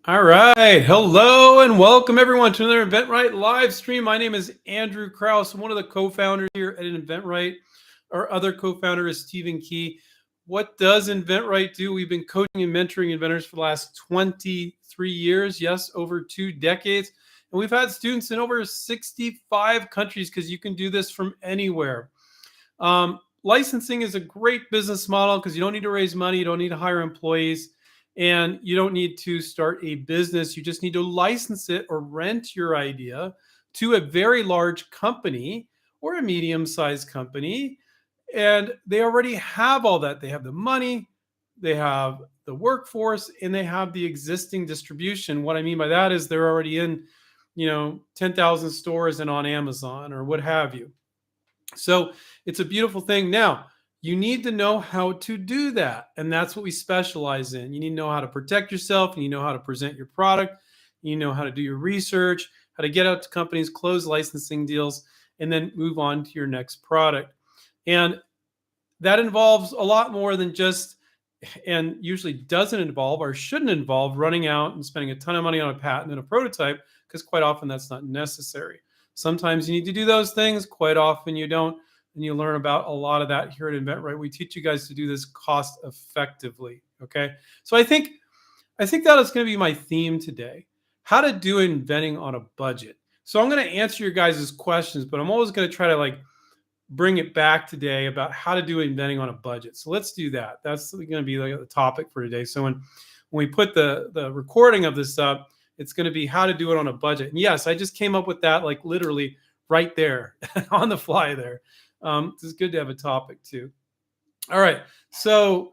All right. Hello and welcome everyone to another InventRight live stream. My name is Andrew Krause. I'm one of the co-founders here at InventRight. Our other co-founder is Stephen Key. What does InventRight do? We've been coaching and mentoring inventors for the last 23 years. Yes, over 2 decades. And we've had students in over 65 countries because you can do this from anywhere. Licensing is a great business model because you don't need to raise money. You don't need to hire employees. And you don't need to start a business. You just need to license it or rent your idea to a very large company or a medium-sized company. And they already have all that. They have the money, they have the workforce, and they have the existing distribution. What I mean by that is they're already in, 10,000 stores and on Amazon or what have you. So it's a beautiful thing. Now, you need to know how to do that. And that's what we specialize in. You need to know how to protect yourself, and you know how to present your product, you know how to do your research, how to get out to companies, close licensing deals, and then move on to your next product. And that involves a lot more than just, and usually doesn't involve or shouldn't involve running out and spending a ton of money on a patent and a prototype, because quite often that's not necessary. Sometimes you need to do those things, quite often you don't. And you learn about a lot of that here at InventRight. We teach you guys to do this cost effectively. Okay. So I think that is going to be my theme today. How to do inventing on a budget. So I'm going to answer your guys' questions, but I'm always going to try to bring it back today about how to do inventing on a budget. So let's do that. That's going to be the topic for today. So when we put the recording of this up, it's going to be how to do it on a budget. And yes, I just came up with that literally right there on the fly there. It's good to have a topic too. All right. So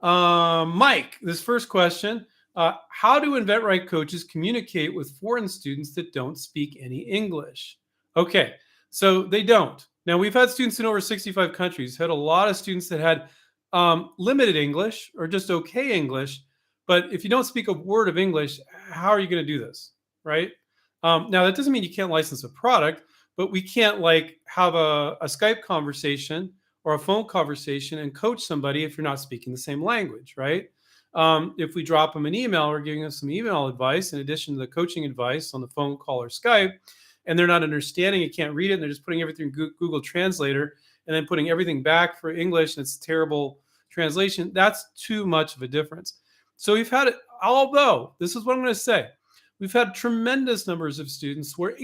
Mike, this first question, how do InventRight coaches communicate with foreign students that don't speak any English? Okay. So they don't. Now, we've had students in over 65 countries, had a lot of students that had limited English or just okay English. But if you don't speak a word of English, how are you going to do this? Right. Now, that doesn't mean you can't license a product, but we can't have a Skype conversation or a phone conversation and coach somebody if you're not speaking the same language, right? If we drop them an email, we're giving them some email advice in addition to the coaching advice on the phone call or Skype, and they're not understanding it, can't read it, and they're just putting everything in Google Translator and then putting everything back for English, and it's terrible translation. That's too much of a difference. So we've had it, although this is what I'm going to say, we've had tremendous numbers of students where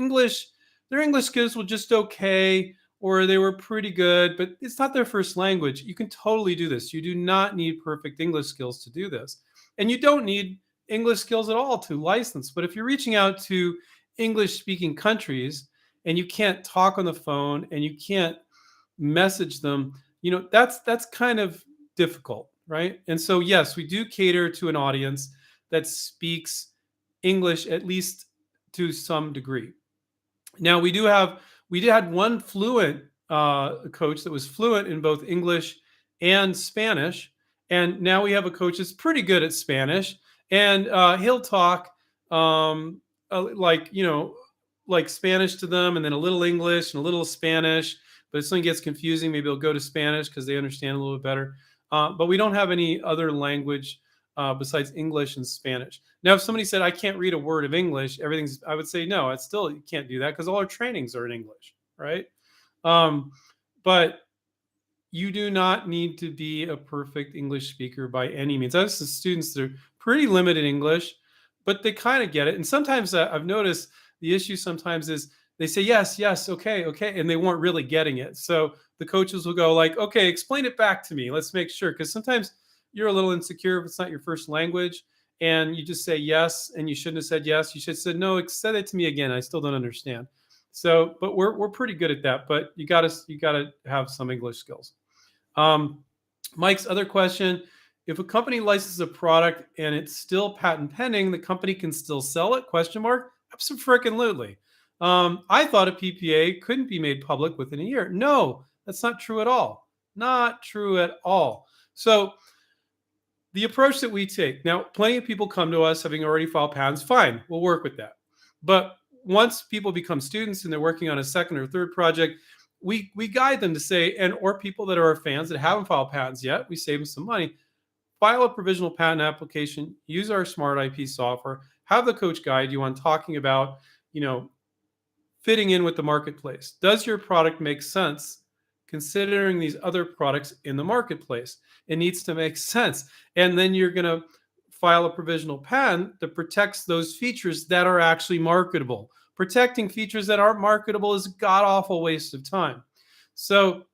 their English skills were just okay, or they were pretty good, but it's not their first language. You can totally do this. You do not need perfect English skills to do this. And you don't need English skills at all to license. But if you're reaching out to English-speaking countries and you can't talk on the phone and you can't message them, that's kind of difficult, right? And so, yes, we do cater to an audience that speaks English at least to some degree. Now, we had one fluent coach that was fluent in both English and Spanish. And now we have a coach that's pretty good at Spanish. And he'll talk like Spanish to them, and then a little English and a little Spanish. But if something gets confusing, maybe they'll go to Spanish because they understand a little bit better. But we don't have any other language besides English and Spanish. Now, if somebody said, I can't read a word of English, I would say, no, it's still, you can't do that because all our trainings are in English, right? But you do not need to be a perfect English speaker by any means. I have some students that are pretty limited English, but they kind of get it. And sometimes I've noticed the issue sometimes is they say, yes, okay, and they weren't really getting it. So the coaches will go okay, explain it back to me. Let's make sure. Because sometimes you're a little insecure if it's not your first language and you just say yes, and you shouldn't have said yes. You should have said, no, say it to me again. I still don't understand. So, but we're pretty good at that, but you gotta have some English skills. Mike's other question, if a company licenses a product and it's still patent pending, the company can still sell it? ? Absolutely. I thought a PPA couldn't be made public within a year. No, that's not true at all. Not true at all. So the approach that we take, now, plenty of people come to us having already filed patents. Fine, we'll work with that. But once people become students and they're working on a second or third project, we guide them to say, or people that are our fans that haven't filed patents yet, we save them some money. File a provisional patent application, use our smart IP software, have the coach guide you on talking about, you know, fitting in with the marketplace. Does your product make sense considering these other products in the marketplace? It needs to make sense. And then you're going to file a provisional patent that protects those features that are actually marketable. Protecting features that aren't marketable is a god awful waste of time. So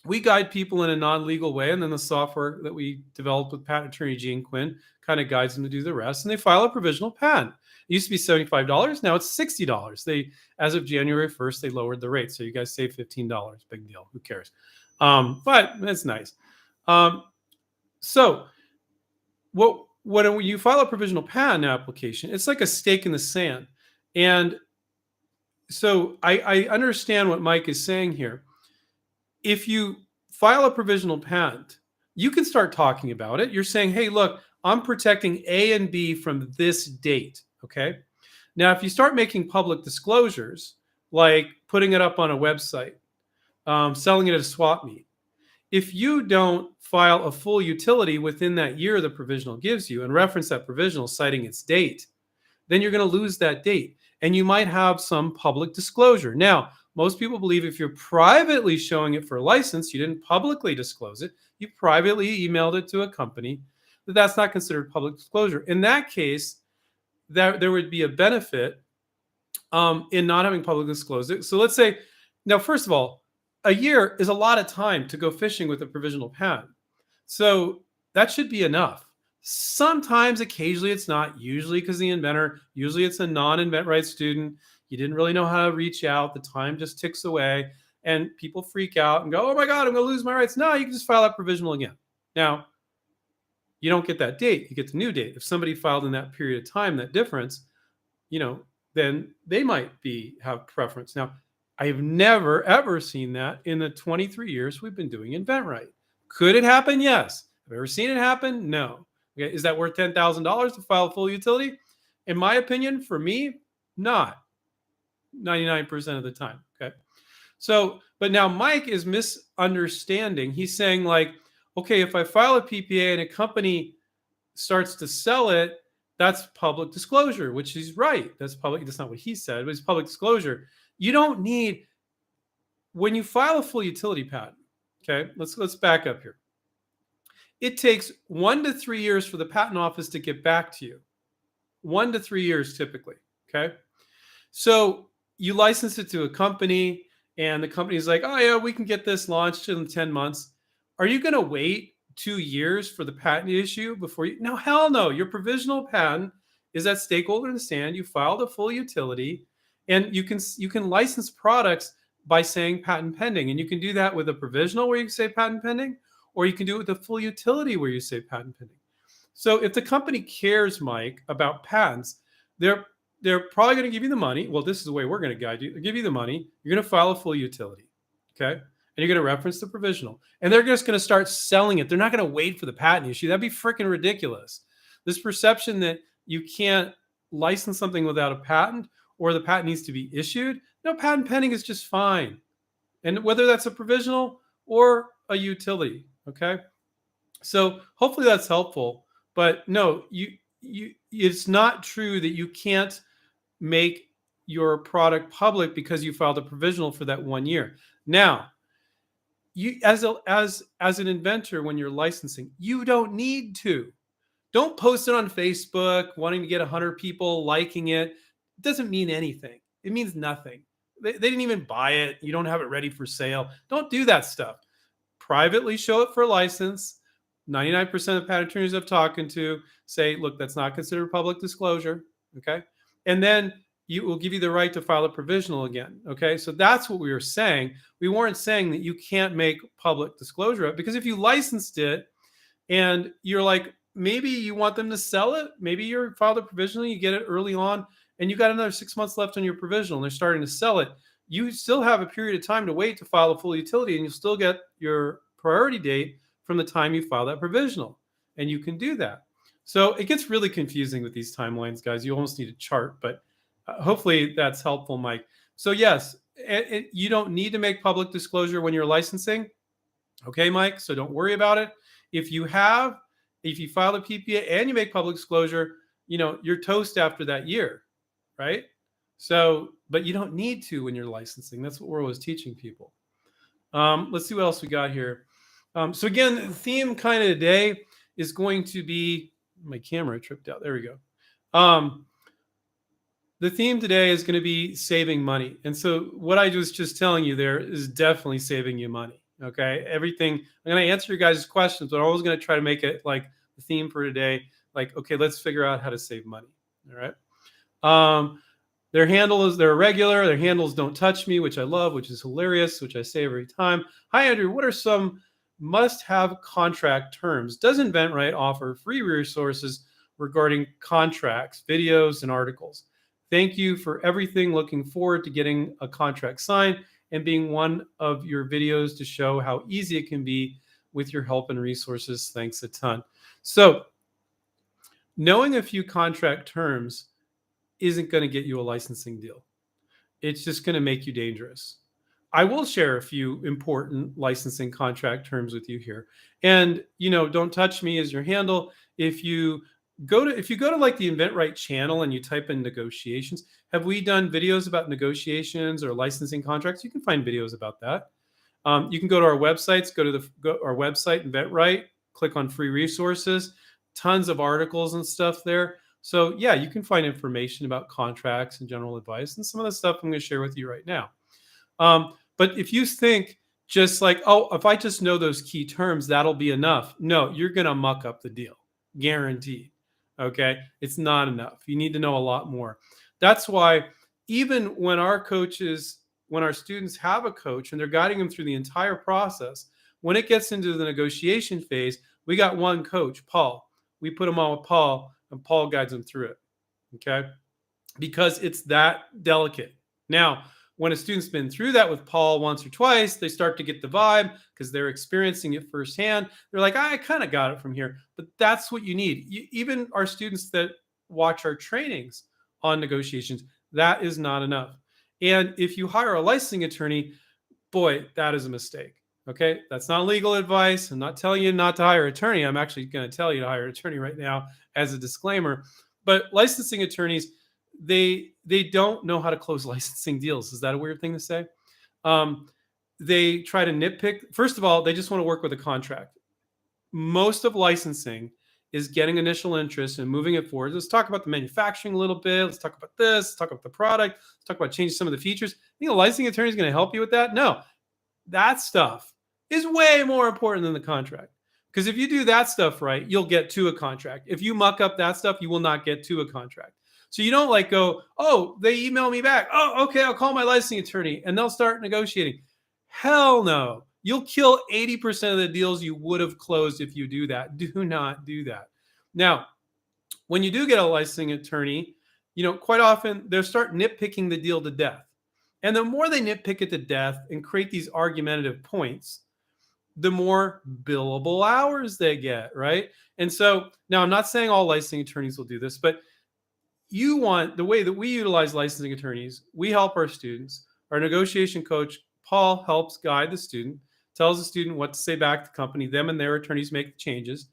we guide people in a non-legal way, and then the software that we developed with patent attorney Gene Quinn kind of guides them to do the rest, and they file a provisional patent. It used to be $75. Now it's $60. They, as of January 1st, they lowered the rate. So you guys save $15. Big deal. Who cares? But it's nice. So when you file a provisional patent application, it's like a stake in the sand. And so I understand what Mike is saying here. If you file a provisional patent, you can start talking about it. You're saying, hey, look, I'm protecting A and B from this date. Okay. Now, if you start making public disclosures, like putting it up on a website, selling it at a swap meet, if you don't file a full utility within that year the provisional gives you and reference that provisional citing its date, then you're going to lose that date. And you might have some public disclosure. Now, most people believe if you're privately showing it for a license, you didn't publicly disclose it, you privately emailed it to a company, that's not considered public disclosure. In that case, there would be a benefit in not having public disclosure. So let's say, now, first of all, a year is a lot of time to go fishing with a provisional patent. So that should be enough. Sometimes, occasionally, it's not. Usually, because the inventor, usually it's a non-InventRight student. You didn't really know how to reach out. The time just ticks away, and people freak out and go, "Oh my God, I'm going to lose my rights." No, you can just file that provisional again. Now, you don't get that date. You get the new date. If somebody filed in that period of time, that difference, then they might have preference. Now, I have never ever seen that in the 23 years we've been doing InventRight. Could it happen? Yes. Have I ever seen it happen? No. Okay, is that worth $10,000 to file a full utility? In my opinion, for me, not 99% of the time. Okay. So, but now Mike is misunderstanding. He's saying like, okay, if I file a PPA and a company starts to sell it, that's public disclosure, which he's right. That's public. That's not what he said, but it's public disclosure. You don't need, when you file a full utility patent, okay, let's back up here. It takes 1 to 3 years for the patent office to get back to you. 1 to 3 years typically, okay? So you license it to a company and the company's like, oh yeah, we can get this launched in 10 months. Are you going to wait 2 years for the patent issue before you? No, hell no. Your provisional patent is that stakeholder in the stand. You filed a full utility, and you can license products by saying patent pending. And you can do that with a provisional where you can say patent pending, or you can do it with a full utility where you say patent pending. So if the company cares, Mike, about patents, they're probably going to give you the money. Well, this is the way we're going to guide you. They'll give you the money. You're going to file a full utility, okay? And you're going to reference the provisional. And they're just going to start selling it. They're not going to wait for the patent issue. That'd be freaking ridiculous. This perception that you can't license something without a patent or the patent needs to be issued. No, patent pending is just fine. And whether that's a provisional or a utility, okay? So hopefully that's helpful. But no, it's not true that you can't make your product public because you filed a provisional for that 1 year. Now, you as an inventor, when you're licensing, you don't need to. Don't post it on Facebook wanting to get 100 people liking it. It doesn't mean anything. It means nothing. They didn't even buy it. You don't have it ready for sale. Don't do that stuff. Privately show it for a license. 99% of patent attorneys I've talked to say, look, that's not considered public disclosure. Okay. And then you will give you the right to file a provisional again. Okay. So that's what we were saying. We weren't saying that you can't make public disclosure of it, because if you licensed it and you're like, maybe you want them to sell it, maybe you're filed a provisional, you get it early on, and you got another 6 months left on your provisional and they're starting to sell it, you still have a period of time to wait to file a full utility, and you'll still get your priority date from the time you file that provisional. And you can do that. So it gets really confusing with these timelines, guys. You almost need a chart, but hopefully that's helpful, Mike. So yes, you don't need to make public disclosure when you're licensing. Okay, Mike, so don't worry about it. If you file a PPA and you make public disclosure, you're toast after that year, right? So, but you don't need to when you're licensing. That's what we're always teaching people. Let's see what else we got here. So again, the theme kind of today is going to be, my camera tripped out. There we go. The theme today is going to be saving money. And so what I was just telling you there is definitely saving you money. Okay. Everything, I'm going to answer your guys' questions, but I'm always going to try to make it like the theme for today. Like, okay, let's figure out how to save money. All right. Their handle is, they're regular. Their handles don't touch me, which I love, which is hilarious, which I say every time. Hi, Andrew. What are some must-have contract terms? Does InventRight offer free resources regarding contracts, videos, and articles? Thank you for everything. Looking forward to getting a contract signed and being one of your videos to show how easy it can be with your help and resources. Thanks a ton. So knowing a few contract terms isn't going to get you a licensing deal. It's just going to make you dangerous. I will share a few important licensing contract terms with you here. And, don't touch me as your handle. If you go to like the InventRight channel and you type in negotiations, have we done videos about negotiations or licensing contracts? You can find videos about that. You can go to our websites, go to our website, InventRight, click on free resources, tons of articles and stuff there. So yeah, you can find information about contracts and general advice and some of the stuff I'm going to share with you right now. But if you think just like, oh, if I just know those key terms, that'll be enough. No, you're going to muck up the deal. Guaranteed. Okay. It's not enough. You need to know a lot more. That's why even when our students have a coach and they're guiding them through the entire process, when it gets into the negotiation phase, we got one coach, Paul. We put them all with Paul and Paul guides them through it. Okay. Because it's that delicate. Now, when a student's been through that with Paul once or twice, they start to get the vibe because they're experiencing it firsthand. They're like, I kind of got it from here. But that's what you need. Even our students that watch our trainings on negotiations, that is not enough. And if you hire a licensing attorney, boy, that is a mistake. Okay. That's not legal advice. I'm not telling you not to hire an attorney. I'm actually going to tell you to hire an attorney right now as a disclaimer. But licensing attorneys, they don't know how to close licensing deals. Is that a weird thing to say? They try to nitpick. First of all, they just want to work with a contract. Most of licensing is getting initial interest and moving it forward. Let's talk about the manufacturing a little bit. Let's talk about this. Let's talk about the product. Let's talk about changing some of the features. You think a licensing attorney is going to help you with that? No. That stuff is way more important than the contract. Because if you do that stuff right, you'll get to a contract. If you muck up that stuff, you will not get to a contract. So you don't like go, oh, they email me back. Oh, okay, I'll call my licensing attorney and they'll start negotiating. Hell no. You'll kill 80% of the deals you would have closed if you do that. Do not do that. Now, when you do get a licensing attorney, quite often they'll start nitpicking the deal to death. And the more they nitpick it to death and create these argumentative points, the more billable hours they get, right? And so now I'm not saying all licensing attorneys will do this, but the way that we utilize licensing attorneys, we help our students. Our negotiation coach, Paul, helps guide the student, tells the student what to say back to the company. Them and their attorneys make the changes.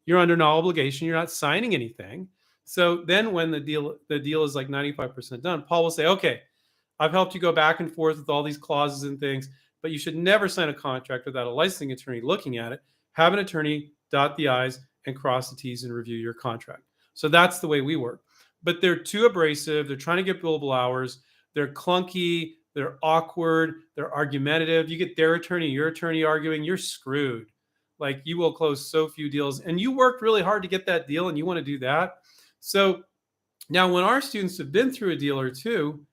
You're under no obligation. You're not signing anything. So then when the deal is like 95% done, Paul will say, okay, I've helped you go back and forth with all these clauses and things, but you should never sign a contract without a licensing attorney looking at it. Have an attorney dot the I's and cross the T's and review your contract. So that's the way we work. But they're too abrasive. They're trying to get billable hours. They're clunky. They're awkward. They're argumentative. You get their attorney, your attorney arguing, you're screwed. Like you will close so few deals. And you worked really hard to get that deal and you want to do that. So now when our students have been through a deal or two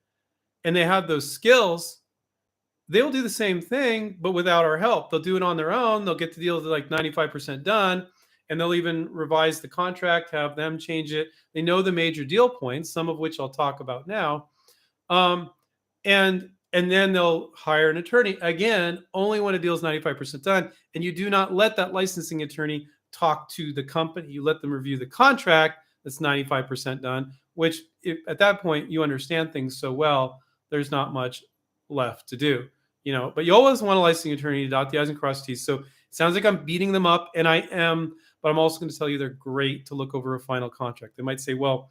and they have those skills, they'll do the same thing, but without our help. They'll do it on their own. They'll get the deal to like 95% done. And they'll even revise the contract, have them change it. They know the major deal points, some of which I'll talk about now. And then they'll hire an attorney, again, only when a deal is 95% done. And you do not let that licensing attorney talk to the company. You let them review the contract that's 95% done, which at that point, you understand things so well, there's not much left to do. But you always want a licensing attorney to dot the I's and cross the T's. So it sounds like I'm beating them up, and I am. but I'm also going to tell you they're great to look over a final contract. They might say, well,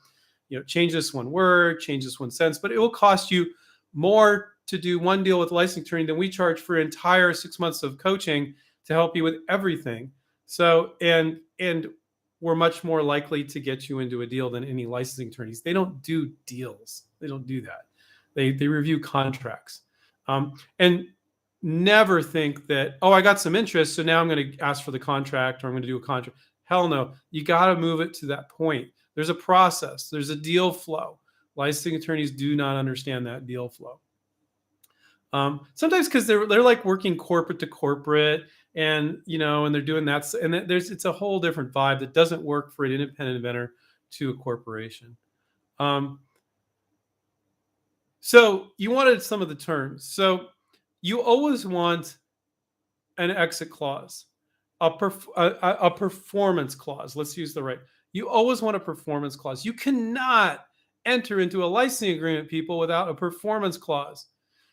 change this one word, change this one sentence, but it will cost you more to do one deal with a licensing attorney than we charge for an entire 6 months of coaching to help you with everything. So, and we're much more likely to get you into a deal than any licensing attorneys. They don't do deals. They don't do that. They review contracts. And never think that, oh, I got some interest, so now I'm going to ask for the contract or I'm going to do a contract. Hell no. You got to move it to that point. There's a process. There's a deal flow. Licensing attorneys do not understand that deal flow. Sometimes because they're like working corporate to corporate, and and they're doing that, and it's a whole different vibe that doesn't work for an independent inventor to a corporation. So you wanted some of the terms. So you always want an exit clause, a performance clause. Let's use the right. You always want a performance clause. You cannot enter into a licensing agreement, people, without a performance clause.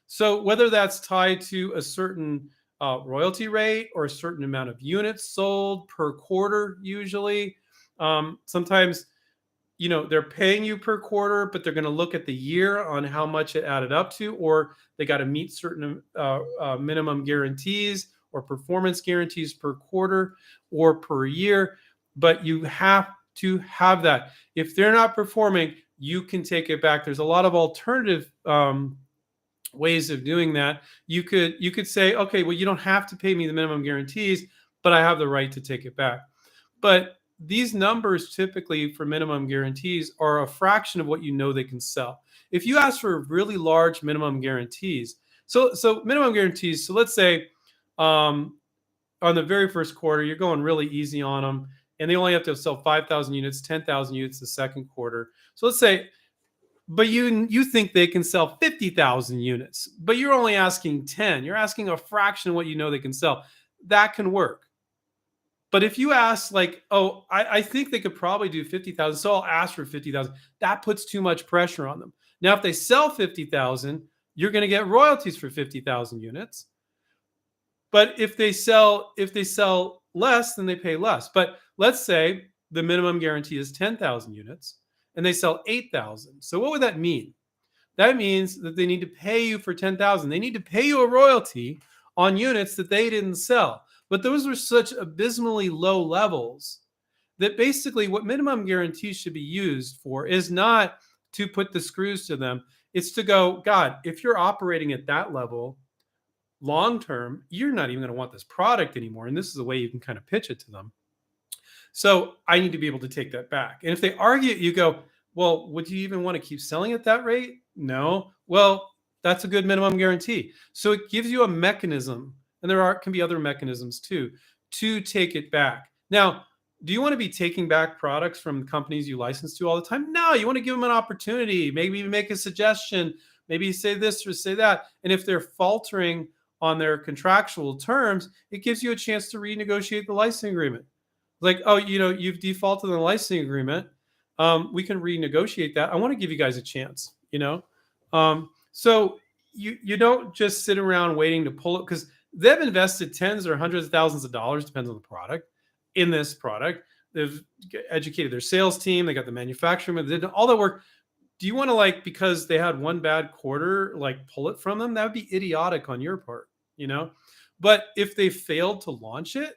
So whether that's tied to a certain royalty rate or a certain amount of units sold per quarter, usually, sometimes they're paying you per quarter, but they're going to look at the year on how much it added up to, or they got to meet certain minimum guarantees or performance guarantees per quarter or per year. But you have to have that. If they're not performing, you can take it back. There's a lot of alternative ways of doing that. You could say, okay, well, you don't have to pay me the minimum guarantees, but I have the right to take it back. But these numbers typically for minimum guarantees are a fraction of what they can sell. If you ask for really large minimum guarantees, so minimum guarantees, so let's say on the very first quarter, you're going really easy on them, and they only have to sell 5,000 units, 10,000 units the second quarter. So let's say, but you think they can sell 50,000 units, but you're only asking 10. You're asking a fraction of what they can sell. That can work. But if you ask like, oh, I think they could probably do 50,000, so I'll ask for 50,000, that puts too much pressure on them. Now, if they sell 50,000, you're going to get royalties for 50,000 units. But if they sell less, then they pay less. But let's say the minimum guarantee is 10,000 units and they sell 8,000. So what would that mean? That means that they need to pay you for 10,000. They need to pay you a royalty on units that they didn't sell. But those were such abysmally low levels that basically what minimum guarantees should be used for is not to put the screws to them. It's to go, God, if you're operating at that level long term, you're not even going to want this product anymore. And this is the way you can kind of pitch it to them. So I need to be able to take that back. And if they argue, you go, well, would you even want to keep selling at that rate? No. Well, that's a good minimum guarantee. So it gives you a mechanism, and can be other mechanisms too, to take it back. Now, do you want to be taking back products from companies you license to all the time? No, you want to give them an opportunity. Maybe make a suggestion. Maybe say this or say that. And if they're faltering on their contractual terms, it gives you a chance to renegotiate the licensing agreement. Like, oh, you've defaulted on the licensing agreement. We can renegotiate that. I want to give you guys a chance, So you don't just sit around waiting to pull it, because they've invested tens or hundreds of thousands of dollars, depends on the product, in this product. They've educated their sales team. They got the manufacturing. They did all that work. Do you want to, because they had one bad quarter, pull it from them? That would be idiotic on your part, But if they failed to launch it,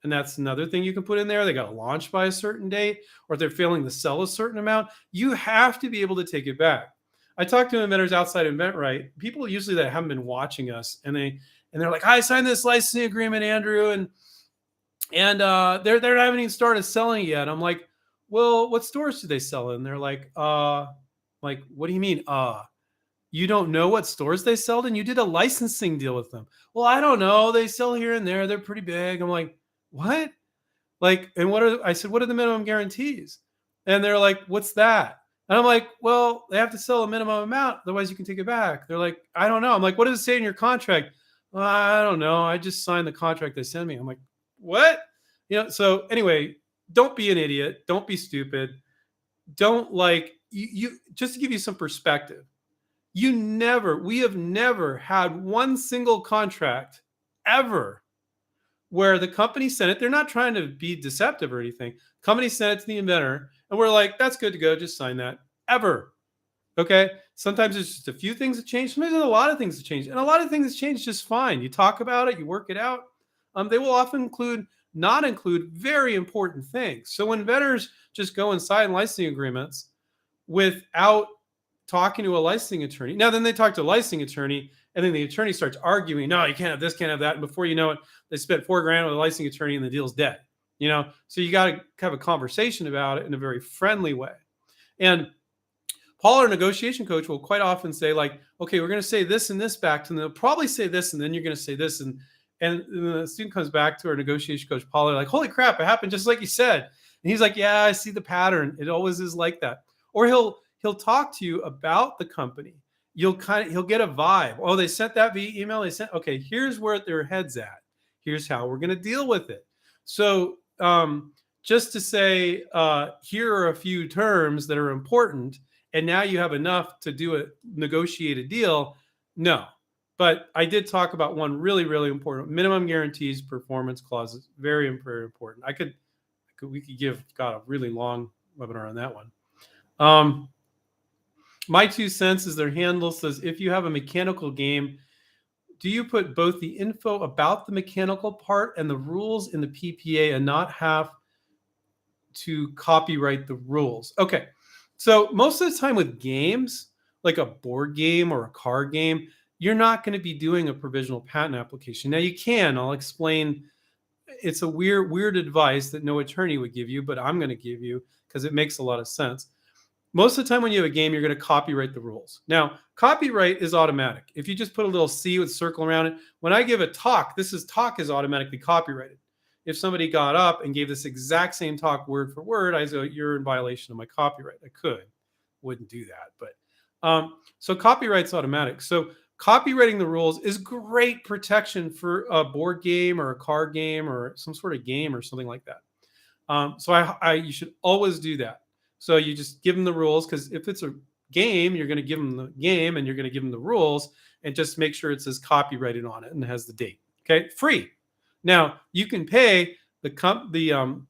and that's another thing you can put in there, they got to launch by a certain date, or if they're failing to sell a certain amount, you have to be able to take it back. I talk to inventors outside InventRight, people usually that haven't been watching us, and they're like, I signed this licensing agreement, Andrew, and they haven't even started selling yet. I'm like, well, what stores do they sell in? They're like, what do you mean? You don't know what stores they sell in? You did a licensing deal with them. Well, I don't know. They sell here and there. They're pretty big. I'm like, what? And I said, what are the minimum guarantees? And they're like, what's that? And I'm like, well, they have to sell a minimum amount, otherwise you can take it back. They're like, I don't know. I'm like, what does it say in your contract? Well, I don't know. I just signed the contract they sent me. I'm like, what? So anyway, don't be an idiot. Don't be stupid. Don't you just to give you some perspective. We have never had one single contract ever where the company sent it. They're not trying to be deceptive or anything. Company sent it to the inventor, and we're like, that's good to go. Just sign that. Ever. Okay. Sometimes it's just a few things that change. Sometimes there's a lot of things that change. And a lot of things that change just fine. You talk about it, you work it out. They will often not include very important things. So when vendors just go and sign licensing agreements without talking to a licensing attorney, now then they talk to a licensing attorney, and then the attorney starts arguing, no, you can't have this, can't have that. And before you know it, they spent $4,000 with a licensing attorney and the deal's dead. So you got to have a conversation about it in a very friendly way. And Paul, our negotiation coach, will quite often say, like, okay, we're going to say this and this back to them. They'll probably say this, and then you're going to say this. And the student comes back to our negotiation coach, Paul, they're like, holy crap, it happened just like you said. And he's like, yeah, I see the pattern. It always is like that. Or he'll talk to you about the company. He'll get a vibe. Oh, they sent that via email. Okay, here's where their head's at. Here's how we're going to deal with it. So just to say, here are a few terms that are important, and now you have enough to negotiate a deal. No, but I did talk about one really, really important: minimum guarantees, performance clauses. Very, very important. We could give a really long webinar on that one. My 2 cents is their handle says, if you have a mechanical game, do you put both the info about the mechanical part and the rules in the PPA and not have to copyright the rules? Okay. So most of the time with games, like a board game or a card game, you're not going to be doing a provisional patent application. Now you can. I'll explain. It's a weird advice that no attorney would give you, but I'm going to give you because it makes a lot of sense. Most of the time when you have a game, you're going to copyright the rules. Now, copyright is automatic. If you just put a little C with a circle around it, when I give a talk, talk is automatically copyrighted. If somebody got up and gave this exact same talk word for word, I say, you're in violation of my copyright. Wouldn't do that. But so copyright's automatic. So copywriting the rules is great protection for a board game or a card game or some sort of game or something like that. So you should always do that. So you just give them the rules, because if it's a game, you're going to give them the game and you're going to give them the rules, and just make sure it says copyrighted on it and has the date. Okay, free. Now you can pay the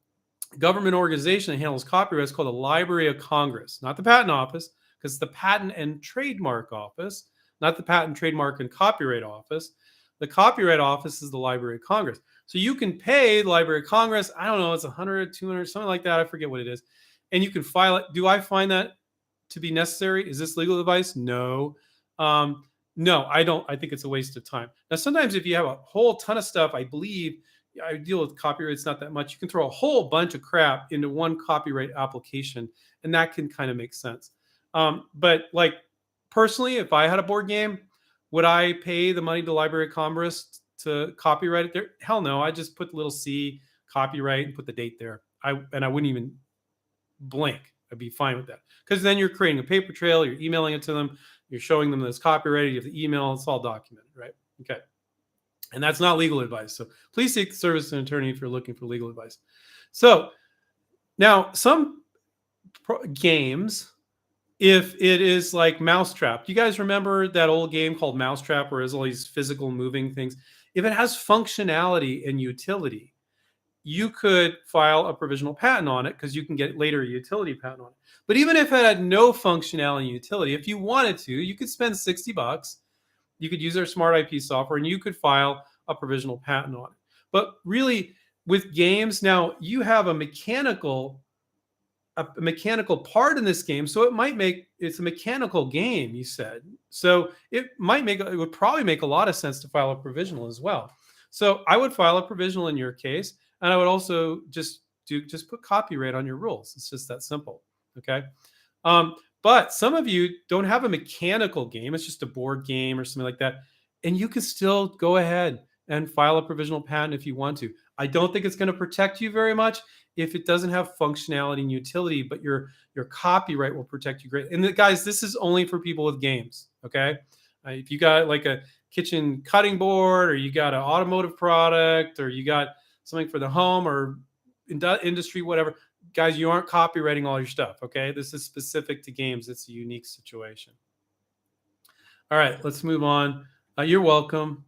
government organization that handles copyright. It's called the Library of Congress, not the Patent Office, because it's the Patent and Trademark Office, not the Patent, Trademark, and Copyright Office. The Copyright Office is the Library of Congress. So you can pay the Library of Congress. I don't know, it's 100, 200, something like that. I forget what it is. And you can file it. Do I find that to be necessary? Is this legal advice? No. No, I don't. I think it's a waste of time. Now, sometimes if you have a whole ton of stuff, I believe I deal with copyright. It's not that much. You can throw a whole bunch of crap into one copyright application, and that can kind of make sense. But like personally, if I had a board game, would I pay the money to the Library of Congress to copyright it there? Hell no. I just put the little C, copyright, and put the date there. I wouldn't even blink. I'd be fine with that, because then you're creating a paper trail. You're emailing it to them. You're showing them that it's copyrighted. You have the email. It's all documented, right? Okay. And that's not legal advice. So please seek the service of an attorney if you're looking for legal advice. So now some games, if it is like Mousetrap, do you guys remember that old game called Mousetrap where there's all these physical moving things? If it has functionality and utility, you could file a provisional patent on it, because you can get later a utility patent on it. But even if it had no functionality and utility, if you wanted to, you could spend $60. You could use our smart IP software and you could file a provisional patent on it. But really, with games, now you have a mechanical part in this game, so it's a mechanical game, you said. So it would probably make a lot of sense to file a provisional as well. So I would file a provisional in your case. And I would also just put copyright on your rules. It's just that simple. Okay. But some of you don't have a mechanical game. It's just a board game or something like that. And you can still go ahead and file a provisional patent if you want to. I don't think it's going to protect you very much if it doesn't have functionality and utility, but your copyright will protect you great. And guys, this is only for people with games. Okay. If you got like a kitchen cutting board, or you got an automotive product, or you got something for the home or industry, whatever, guys, you aren't copywriting all your stuff. Okay. This is specific to games. It's a unique situation. All right, let's move on. You're welcome.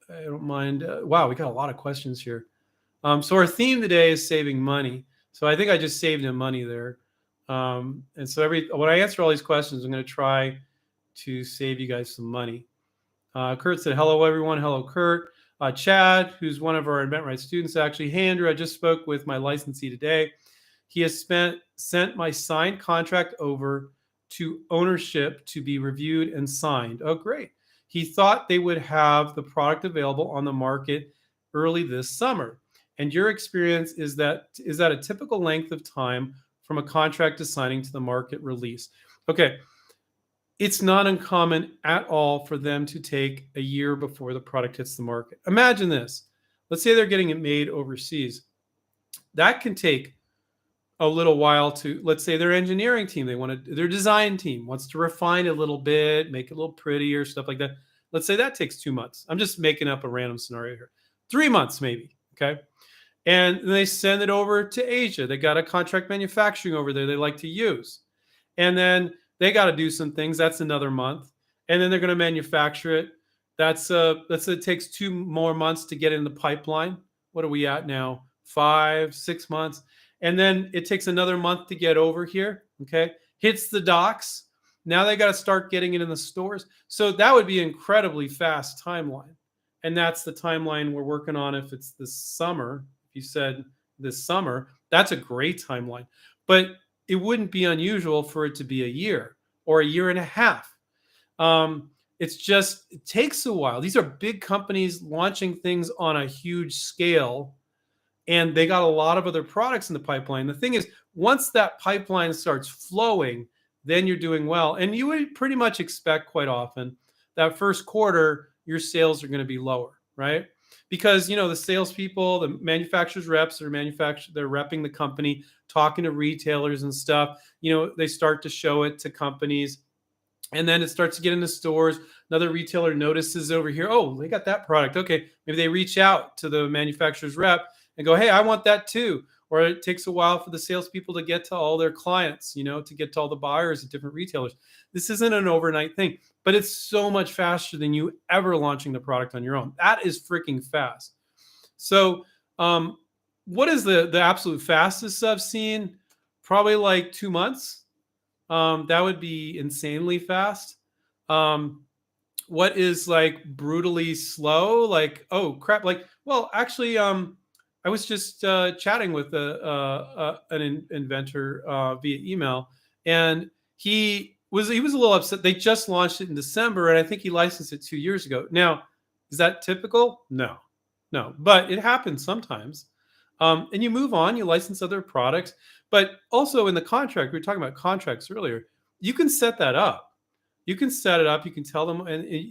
I don't mind. Wow, we got a lot of questions here. So our theme today is saving money. So I think I just saved him money there. And so when I answer all these questions, I'm going to try to save you guys some money. Kurt said, hello, everyone. Hello, Kurt. Chad, who's one of our InventRight students, actually. Hey, Andrew, I just spoke with my licensee today. He has sent my signed contract over to ownership to be reviewed and signed. Oh, great. He thought they would have the product available on the market early this summer. And your experience is that a typical length of time from a contract to signing to the market release? Okay. It's not uncommon at all for them to take a year before the product hits the market. Imagine this. Let's say they're getting it made overseas. That can take a little while to, let's say their engineering team, their design team wants to refine it a little bit, make it a little prettier, stuff like that. Let's say that takes 2 months. I'm just making up a random scenario here. 3 months maybe, okay? And then they send it over to Asia. They got a contract manufacturing over there they like to use. And then they got to do some things. That's another month. And then they're going to manufacture it. Let's say it takes 2 more months to get in the pipeline. What are we at now? 5, 6 months. And then it takes another month to get over here. Okay. Hits the docks. Now they got to start getting it in the stores. So that would be an incredibly fast timeline. And that's the timeline we're working on. If it's this summer, if you said this summer, that's a great timeline. But it wouldn't be unusual for it to be a year or a year and a half. It takes a while. These are big companies launching things on a huge scale, and they got a lot of other products in the pipeline. The thing is, once that pipeline starts flowing, then you're doing well. And you would pretty much expect quite often that first quarter, your sales are going to be lower, right? Because, the salespeople, the manufacturers reps, they're repping the company, talking to retailers and stuff. They start to show it to companies, and then it starts to get into stores. Another retailer notices over here, oh, they got that product. Okay, maybe they reach out to the manufacturer's rep and go, hey, I want that too. Or it takes a while for the salespeople to get to all their clients, to get to all the buyers at different retailers. This isn't an overnight thing, but it's so much faster than you ever launching the product on your own. That is freaking fast. So what is the absolute fastest I've seen? Probably like 2 months. That would be insanely fast. What is like brutally slow? Like, oh crap. Like, well, actually, I was just chatting with an inventor via email, and he was a little upset. They just launched it in December, and I think he licensed it 2 years ago. Now, is that typical? No, but it happens sometimes. And you move on, you license other products, but also in the contract, we were talking about contracts earlier. You can set that up. You can set it up. You can tell them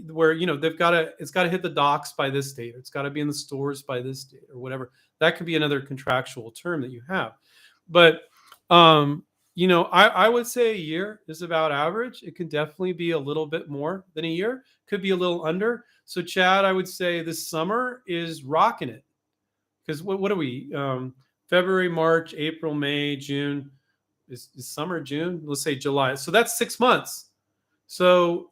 where it's got to hit the docks by this date. Or it's got to be in the stores by this date, or whatever. That could be another contractual term that you have. But I would say a year is about average. It can definitely be a little bit more than a year. Could be a little under. So Chad, I would say this summer is rocking it. Because what are we? February, March, April, May, June. Is summer June? Let's say July. So that's 6 months. So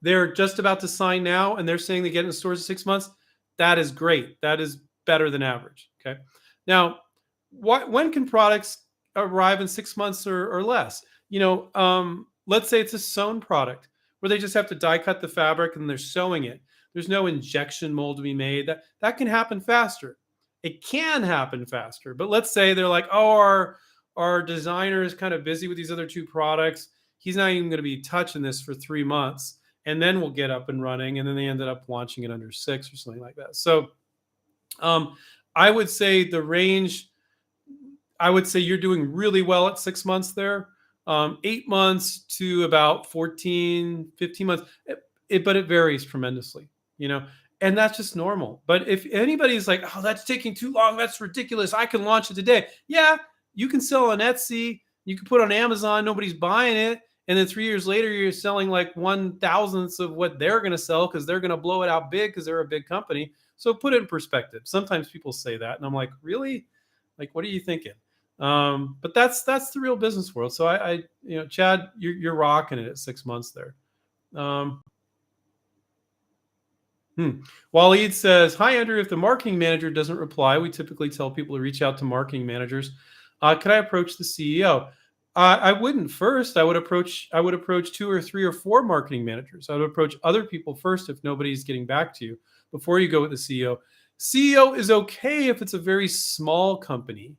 they're just about to sign now, and they're saying they get in the stores in 6 months. That is great. That is better than average. Okay. Now, when can products arrive in 6 months or less? Let's say it's a sewn product where they just have to die cut the fabric and they're sewing it. There's no injection mold to be made. That can happen faster. It can happen faster. But let's say they're like, oh, our designer is kind of busy with these other 2 products. He's not even going to be touching this for 3 months, and then we'll get up and running. And then they ended up launching it under 6 or something like that. So I would say the range, I would say you're doing really well at 6 months there. 8 months to about 14, 15 months. But it varies tremendously, and that's just normal. But if anybody's like, oh, that's taking too long, that's ridiculous, I can launch it today. Yeah, you can sell on Etsy. You can put on Amazon. Nobody's buying it. And then 3 years later, you're selling like 1/1000th of what they're going to sell because they're going to blow it out big because they're a big company. So put it in perspective. Sometimes people say that, and I'm like, really? Like, what are you thinking? But that's the real business world. So I Chad, you're rocking it at 6 months there. Hmm. Waleed says, "Hi Andrew. If the marketing manager doesn't reply, we typically tell people to reach out to marketing managers. Could I approach the CEO? I wouldn't first. I would approach two or three or four marketing managers. I would approach other people first if nobody's getting back to you before you go with the CEO. CEO is okay if it's a very small company.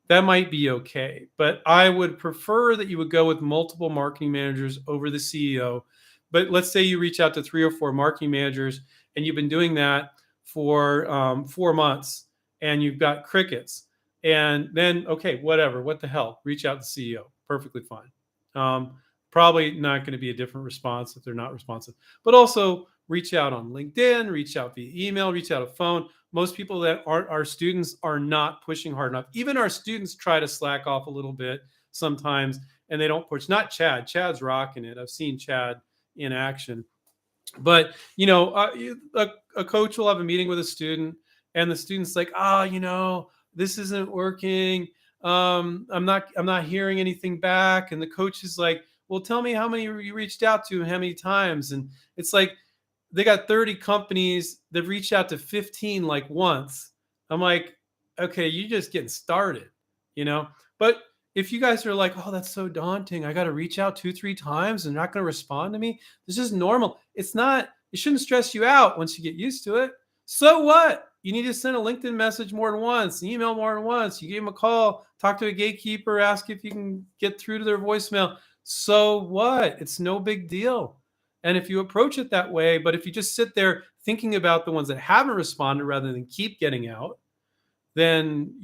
That might be okay. But I would prefer that you would go with multiple marketing managers over the CEO. But let's say you reach out to three or four marketing managers and you've been doing that for 4 months and you've got crickets. And then, okay, whatever, what the hell? Reach out to CEO. Perfectly fine. Um, Probably not going to be a different response if they're not responsive. But also reach out on LinkedIn, reach out via email, reach out a phone. Most people that aren't our students are not pushing hard enough. Even our students try to slack off a little bit sometimes and they don't push. Not Chad. Chad's rocking it. I've seen Chad in action. But, a coach will have a meeting with a student and the student's like, this isn't working. I'm not hearing anything back. And the coach is like, well, tell me how many you reached out to and how many times. And it's like, they got 30 companies that reached out to 15 like once. I'm like, okay, you're just getting started, you know? But if you guys are like, oh, that's so daunting. I got to reach out two, three times and they're not going to respond to me. This is normal. It's not, it shouldn't stress you out once you get used to it. So what? You need to send a LinkedIn message more than once, email more than once. You give them a call, talk to a gatekeeper, ask if you can get through to their voicemail. So what? It's no big deal. And if you approach it that way, but if you just sit there thinking about the ones that haven't responded rather than keep getting out, then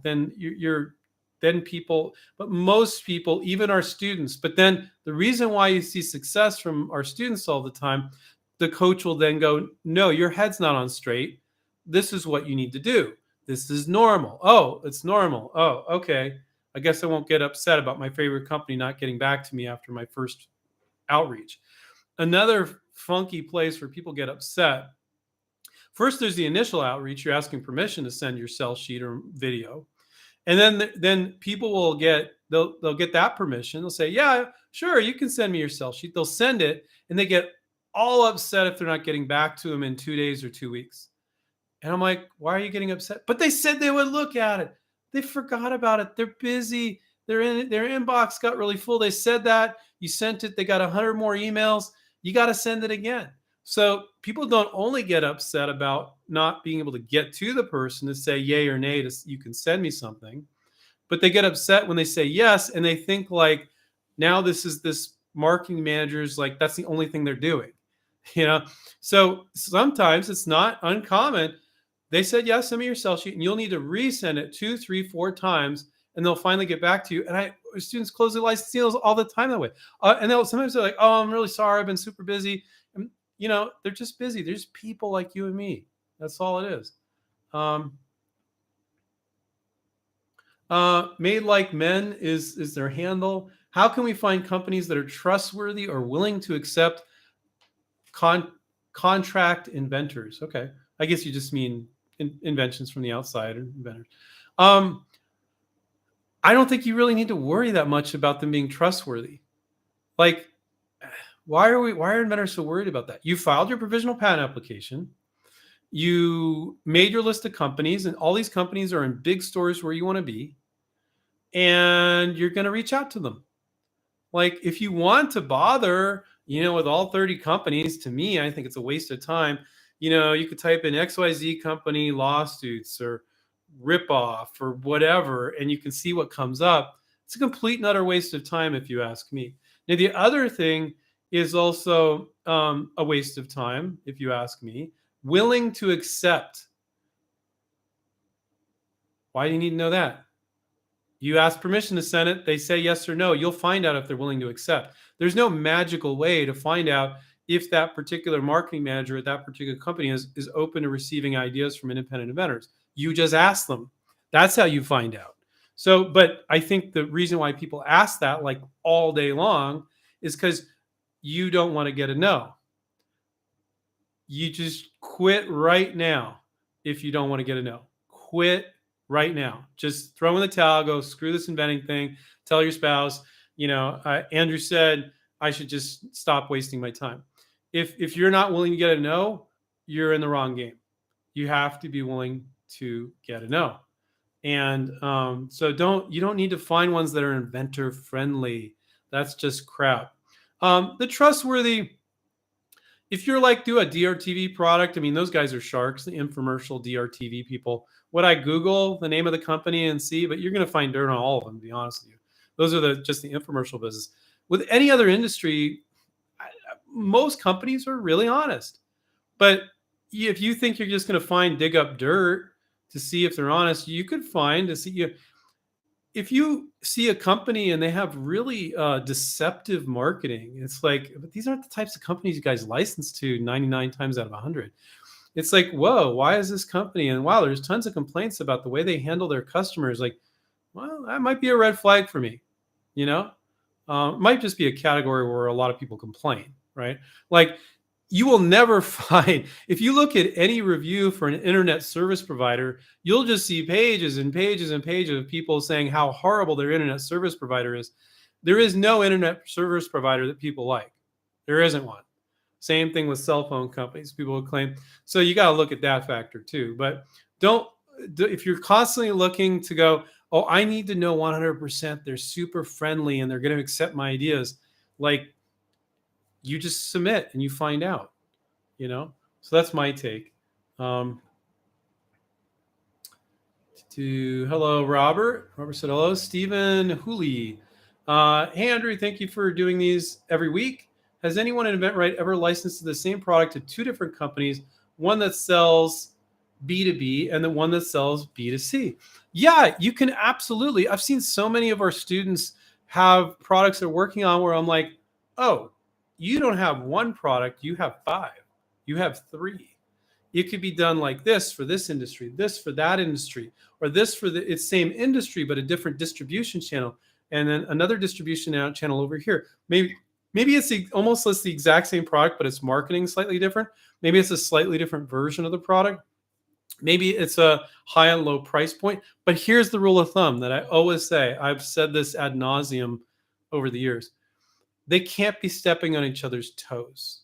then you're then people, but most people, even our students, but then the reason why you see success from our students all the time, the coach will then go, no, your head's not on straight. This is what you need to do. This is normal. Oh, it's normal. Oh, okay. I guess I won't get upset about my favorite company not getting back to me after my first outreach. Another funky place where people get upset. First, there's the initial outreach. You're asking permission to send your sell sheet or video, and then people will get they'll get that permission. They'll say, yeah, sure, you can send me your sell sheet. They'll send it, and they get all upset if they're not getting back to them in 2 days or 2 weeks. And I'm like, why are you getting upset? But they said they would look at it. They forgot about it. They're busy. Their inbox got really full. They said that you sent it. They got 100 more emails. You got to send it again. So people don't only get upset about not being able to get to the person to say yay or nay to you can send me something, but they get upset when they say yes and they think like now this marketing manager's like that's the only thing they're doing, you know. So sometimes it's not uncommon. They said yes, send me your sell sheet, and you'll need to resend it 2, 3, 4 times, and they'll finally get back to you. And students close their license deals all the time that way. And they'll sometimes they're like, "Oh, I'm really sorry, I've been super busy." And they're just busy. They're just people like you and me. That's all it is. Um, Made like men is their handle. How can we find companies that are trustworthy or willing to accept con- contract inventors? Okay, I guess you just mean inventions from the outside or inventors. Um, I don't think you really need to worry that much about them being trustworthy. Like, why are inventors so worried about that? You filed your provisional patent application. You made your list of companies, and all these companies are in big stores where you want to be, and you're going to reach out to them. Like, if you want to bother, with all 30 companies, to me, I think it's a waste of time. You could type in XYZ company lawsuits or ripoff or whatever, and you can see what comes up. It's a complete and utter waste of time, if you ask me. Now, the other thing is also a waste of time, if you ask me. Willing to accept. Why do you need to know that? You ask permission to send it, they say yes or no. You'll find out if they're willing to accept. There's no magical way to find out if that particular marketing manager at that particular company is open to receiving ideas from independent inventors. You just ask them. That's how you find out. So, but I think the reason why people ask that like all day long is because you don't want to get a no. You just quit right now if you don't want to get a no. Quit right now. Just throw in the towel, go screw this inventing thing, tell your spouse, Andrew said I should just stop wasting my time. If you're not willing to get a no, you're in the wrong game. You have to be willing to get a no. And so you don't need to find ones that are inventor friendly. That's just crap. The trustworthy, if you're like do a DRTV product, I mean, those guys are sharks, the infomercial DRTV people. Would I Google the name of the company and see? But you're going to find dirt on all of them, to be honest with you. Those are just the infomercial business. With any other industry, most companies are really honest. But if you think you're just going to dig up dirt to see if they're honest, you could find to see if you see a company and they have really deceptive marketing. It's like, but these aren't the types of companies you guys license to 99 times out of 100. It's like, whoa, why is this company? And wow, there's tons of complaints about the way they handle their customers. Like, well, that might be a red flag for me. You know, it might just be a category where a lot of people complain, right? Like, you will never find, if you look at any review for an internet service provider, you'll just see pages and pages and pages of people saying how horrible their internet service provider is. There is no internet service provider that people like. There isn't one. Same thing with cell phone companies. People will claim. So you got to look at that factor too. But if you're constantly looking to go, oh, I need to know 100% they're super friendly and they're going to accept my ideas, like, you just submit and you find out, So that's my take. Hello, Robert. Robert said hello. Stephen Hooley. Hey, Andrew, thank you for doing these every week. Has anyone in InventRight ever licensed the same product to two different companies, one that sells B2B and the one that sells B2C? Yeah, you can absolutely. I've seen so many of our students have products they're working on where I'm like, oh, you don't have one product, you have 5, you have 3. It could be done like this for this industry, this for that industry, or this for it's same industry, but a different distribution channel. And then another distribution channel over here. Maybe it's almost the exact same product, but it's marketing slightly different. Maybe it's a slightly different version of the product. Maybe it's a high and low price point. But here's the rule of thumb that I always say. I've said this ad nauseum over the years. They can't be stepping on each other's toes.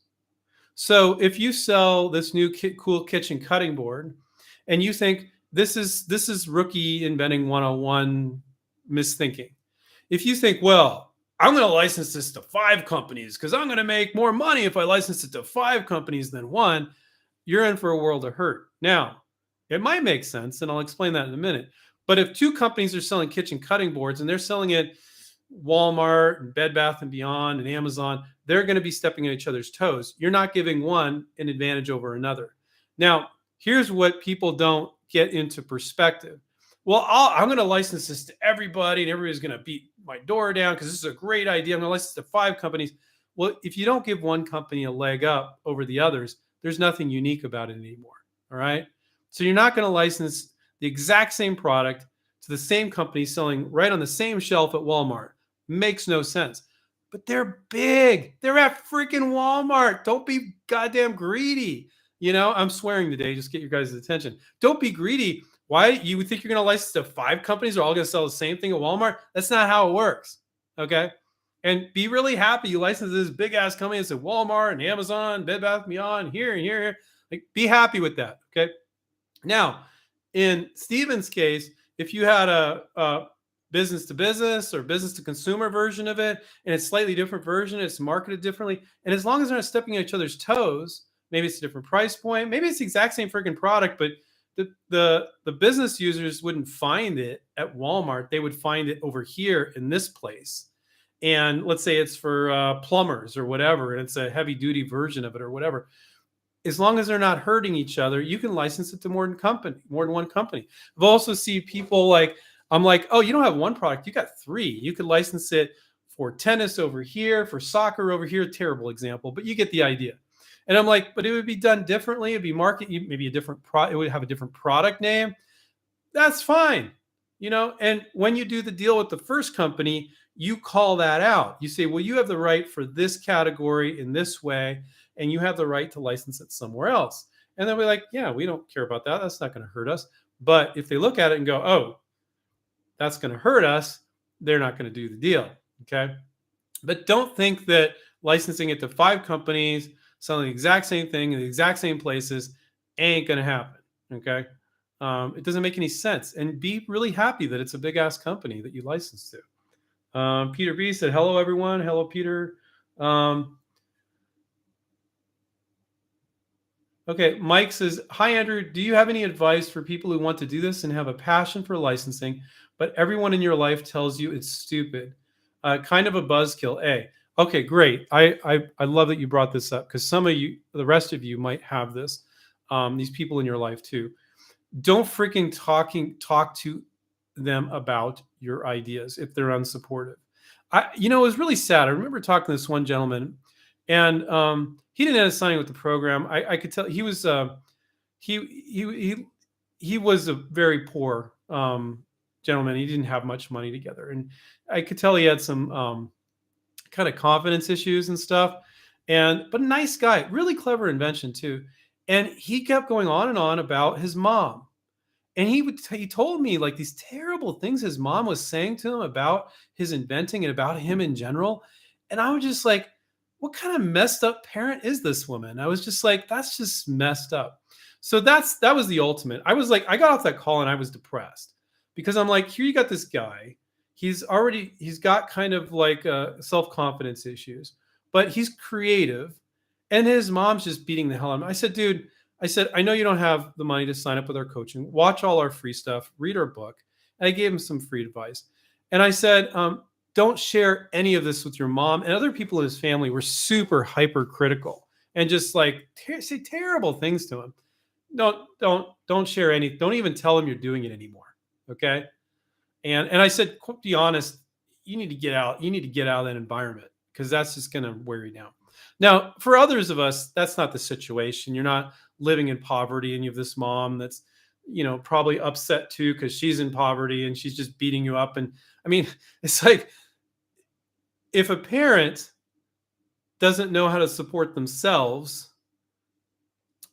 So if you sell this new cool kitchen cutting board and you think this is rookie inventing 101 misthinking. If you think, well, I'm going to license this to 5 companies because I'm going to make more money if I license it to 5 companies than 1, you're in for a world of hurt. Now, it might make sense, and I'll explain that in a minute. But if 2 companies are selling kitchen cutting boards and they're selling it Walmart and Bed Bath & Beyond and Amazon, they're going to be stepping on each other's toes. You're not giving one an advantage over another. Now, here's what people don't get into perspective. Well, I'm going to license this to everybody and everybody's going to beat my door down because this is a great idea. I'm going to license to 5 companies. Well, if you don't give one company a leg up over the others, there's nothing unique about it anymore. All right. So you're not going to license the exact same product to the same company selling right on the same shelf at Walmart. Makes no sense. But they're big. They're at freaking Walmart. Don't be goddamn greedy. I'm swearing today. Just get your guys' attention. Don't be greedy. Why? You would think you're going to license to 5 companies who are all going to sell the same thing at Walmart? That's not how it works. Okay? And be really happy you license this big-ass company that's at Walmart and Amazon, Bed Bath & Beyond, here and here. Like, be happy with that. Okay? Now, in Steven's case, if you had a business to business or business to consumer version of it, and it's slightly different version, it's marketed differently, and as long as they're not stepping on each other's toes, maybe it's a different price point, maybe it's the exact same freaking product, but the business users wouldn't find it at Walmart. They would find it over here in this place. And let's say it's for plumbers or whatever, and it's a heavy duty version of it or whatever. As long as they're not hurting each other, you can license it to more than one company. I've also seen people I'm like, oh, you don't have one product, you got 3. You could license it for tennis over here, for soccer over here. Terrible example, but you get the idea. And I'm like, but it would be done differently. It'd be maybe a different it would have a different product name. That's fine. And when you do the deal with the first company, you call that out. You say, well, you have the right for this category in this way, and you have the right to license it somewhere else. And then we're like, yeah, we don't care about that. That's not going to hurt us. But if they look at it and go, oh, that's going to hurt us, they're not going to do the deal. Okay. But don't think that licensing it to 5 companies selling the exact same thing in the exact same places. Ain't going to happen. Okay. It doesn't make any sense. And be really happy that it's a big ass company that you license to. Peter B said, hello, everyone. Hello, Peter. Okay, Mike says, hi, Andrew. Do you have any advice for people who want to do this and have a passion for licensing, but everyone in your life tells you it's stupid? Kind of a buzzkill. Okay, great. I love that you brought this up because some of you, the rest of you might have this, these people in your life too. Don't freaking talk to them about your ideas if they're unsupportive. It was really sad. I remember talking to this one gentleman, and he didn't end up signing with the program. I could tell he was he was a very poor gentleman. He didn't have much money together, and I could tell he had some kind of confidence issues and stuff. But a nice guy, really clever invention too. And he kept going on and on about his mom. And he told me like these terrible things his mom was saying to him about his inventing and about him in general. And I was just like, what kind of messed up parent is this woman? I was just like, that's just messed up. So that was the ultimate. I was like, I got off that call and I was depressed because I'm like, here you got this guy. He's got kind of like self-confidence issues, but he's creative, and his mom's just beating the hell out of him. I said, dude, I know you don't have the money to sign up with our coaching. Watch all our free stuff, read our book. And I gave him some free advice. And I said, don't share any of this with your mom. And other people in his family were super hypercritical and just like say terrible things to him. Don't share any. Don't even tell him you're doing it anymore. Okay. And I said, to be honest, you need to get out. You need to get out of that environment because that's just going to wear you down. Now, for others of us, that's not the situation. You're not living in poverty and you have this mom that's, probably upset too because she's in poverty and she's just beating you up. And I mean, it's like if a parent doesn't know how to support themselves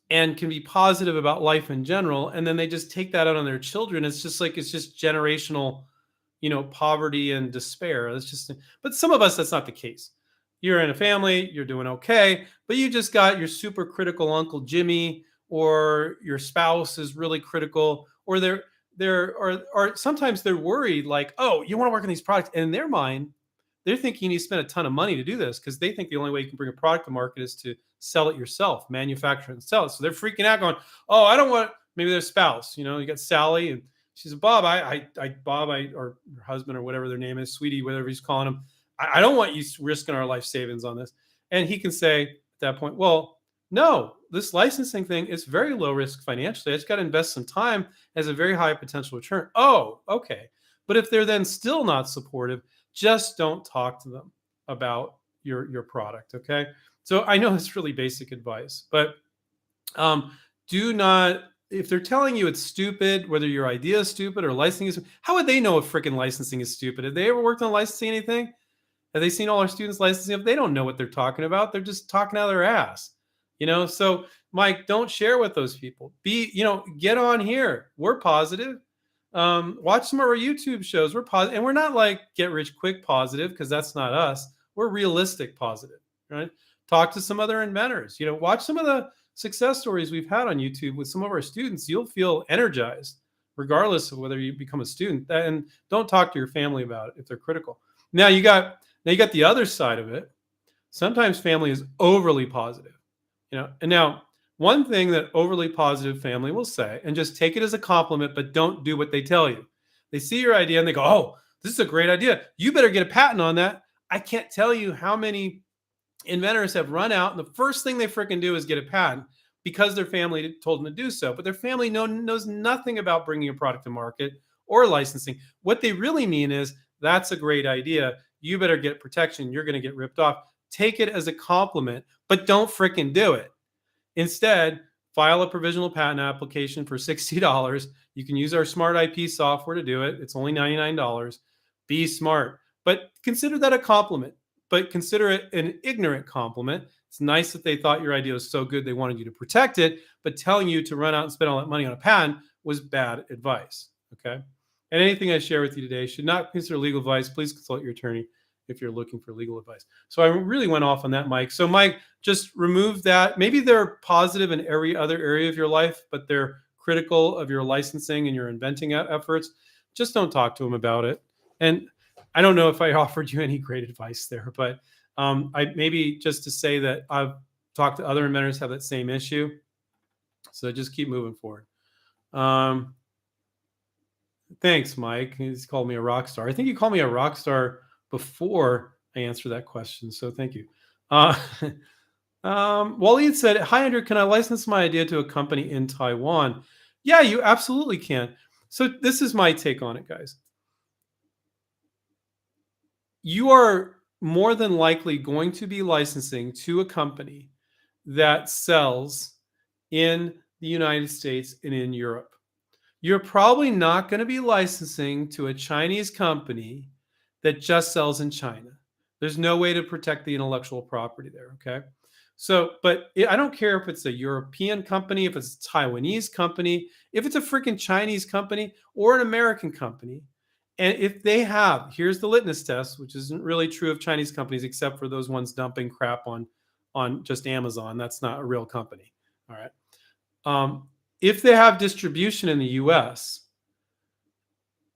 and can be positive about life in general, and then they just take that out on their children, it's just generational, poverty and despair. It's just, but some of us, that's not the case. You're in a family, you're doing okay, but you just got your super critical Uncle Jimmy, or your spouse is really critical, or or sometimes they're worried like, oh, you want to work on these products. And in their mind, they're thinking you spend a ton of money to do this because they think the only way you can bring a product to market is to sell it yourself, manufacture it and sell it. So they're freaking out going, oh, I don't want, maybe their spouse, you got Sally and she says, Bob, or her husband or whatever their name is, sweetie, whatever he's calling him. I don't want you risking our life savings on this. And he can say at that point, well, no, this licensing thing is very low risk financially. I just got to invest some time, has a very high potential return. Oh, okay. But if they're then still not supportive, just don't talk to them about your product. Okay. So I know it's really basic advice, but do not, if they're telling you it's stupid, whether your idea is stupid or licensing is, how would they know if freaking licensing is stupid? Have they ever worked on licensing anything? Have they seen all our students licensing? If they don't know what they're talking about, they're just talking out of their ass. So Mike, don't share with those people. Get on here. We're positive. Watch some of our YouTube shows. We're positive, and we're not like get rich quick positive because that's not us. We're realistic positive, right? Talk to some other inventors. Watch some of the success stories we've had on YouTube with some of our students. You'll feel energized, regardless of whether you become a student. And don't talk to your family about it if they're critical. Now you got the other side of it. Sometimes family is overly positive. And now one thing that overly positive family will say, and just take it as a compliment, but don't do what they tell you. They see your idea and they go, oh, this is a great idea. You better get a patent on that. I can't tell you how many inventors have run out and the first thing they freaking do is get a patent because their family told them to do so. But their family knows nothing about bringing a product to market or licensing. What they really mean is, that's a great idea. You better get protection. You're going to get ripped off. Take it as a compliment, but don't freaking do it. Instead, file a provisional patent application for $60. You can use our smart IP software to do it. It's only $99. Be smart, but consider that a compliment, but consider it an ignorant compliment. It's nice that they thought your idea was so good they wanted you to protect it, but telling you to run out and spend all that money on a patent was bad advice. Okay. And anything I share with you today should not consider legal advice. Please consult your attorney if you're looking for legal advice. So I really went off on that, Mike. So Mike, just remove that. Maybe they're positive in every other area of your life, but they're critical of your licensing and your inventing efforts. Just don't talk to them about it. And I don't know if I offered you any great advice there, but I maybe just to say that I've talked to other inventors have that same issue. So just keep moving forward. Um, Thanks, Mike. He's called me a rock star. I think you called me a rock star before I answered that question. So thank you. Uh, Waleed said, "Hi, Andrew. Can I license my idea to a company in Taiwan?" Yeah, you absolutely can. So this is my take on it, guys. You are more than likely going to be licensing to a company that sells in the United States and in Europe. You're probably not going to be licensing to a Chinese company that just sells in China. There's no way to protect the intellectual property there. Okay. So, but I don't care if it's a European company, if it's a Taiwanese company, if it's a freaking Chinese company or an American company. And if they have, here's the litmus test, which isn't really true of Chinese companies, except for those ones dumping crap on just Amazon. That's not a real company. All right. If they have distribution in the U.S.,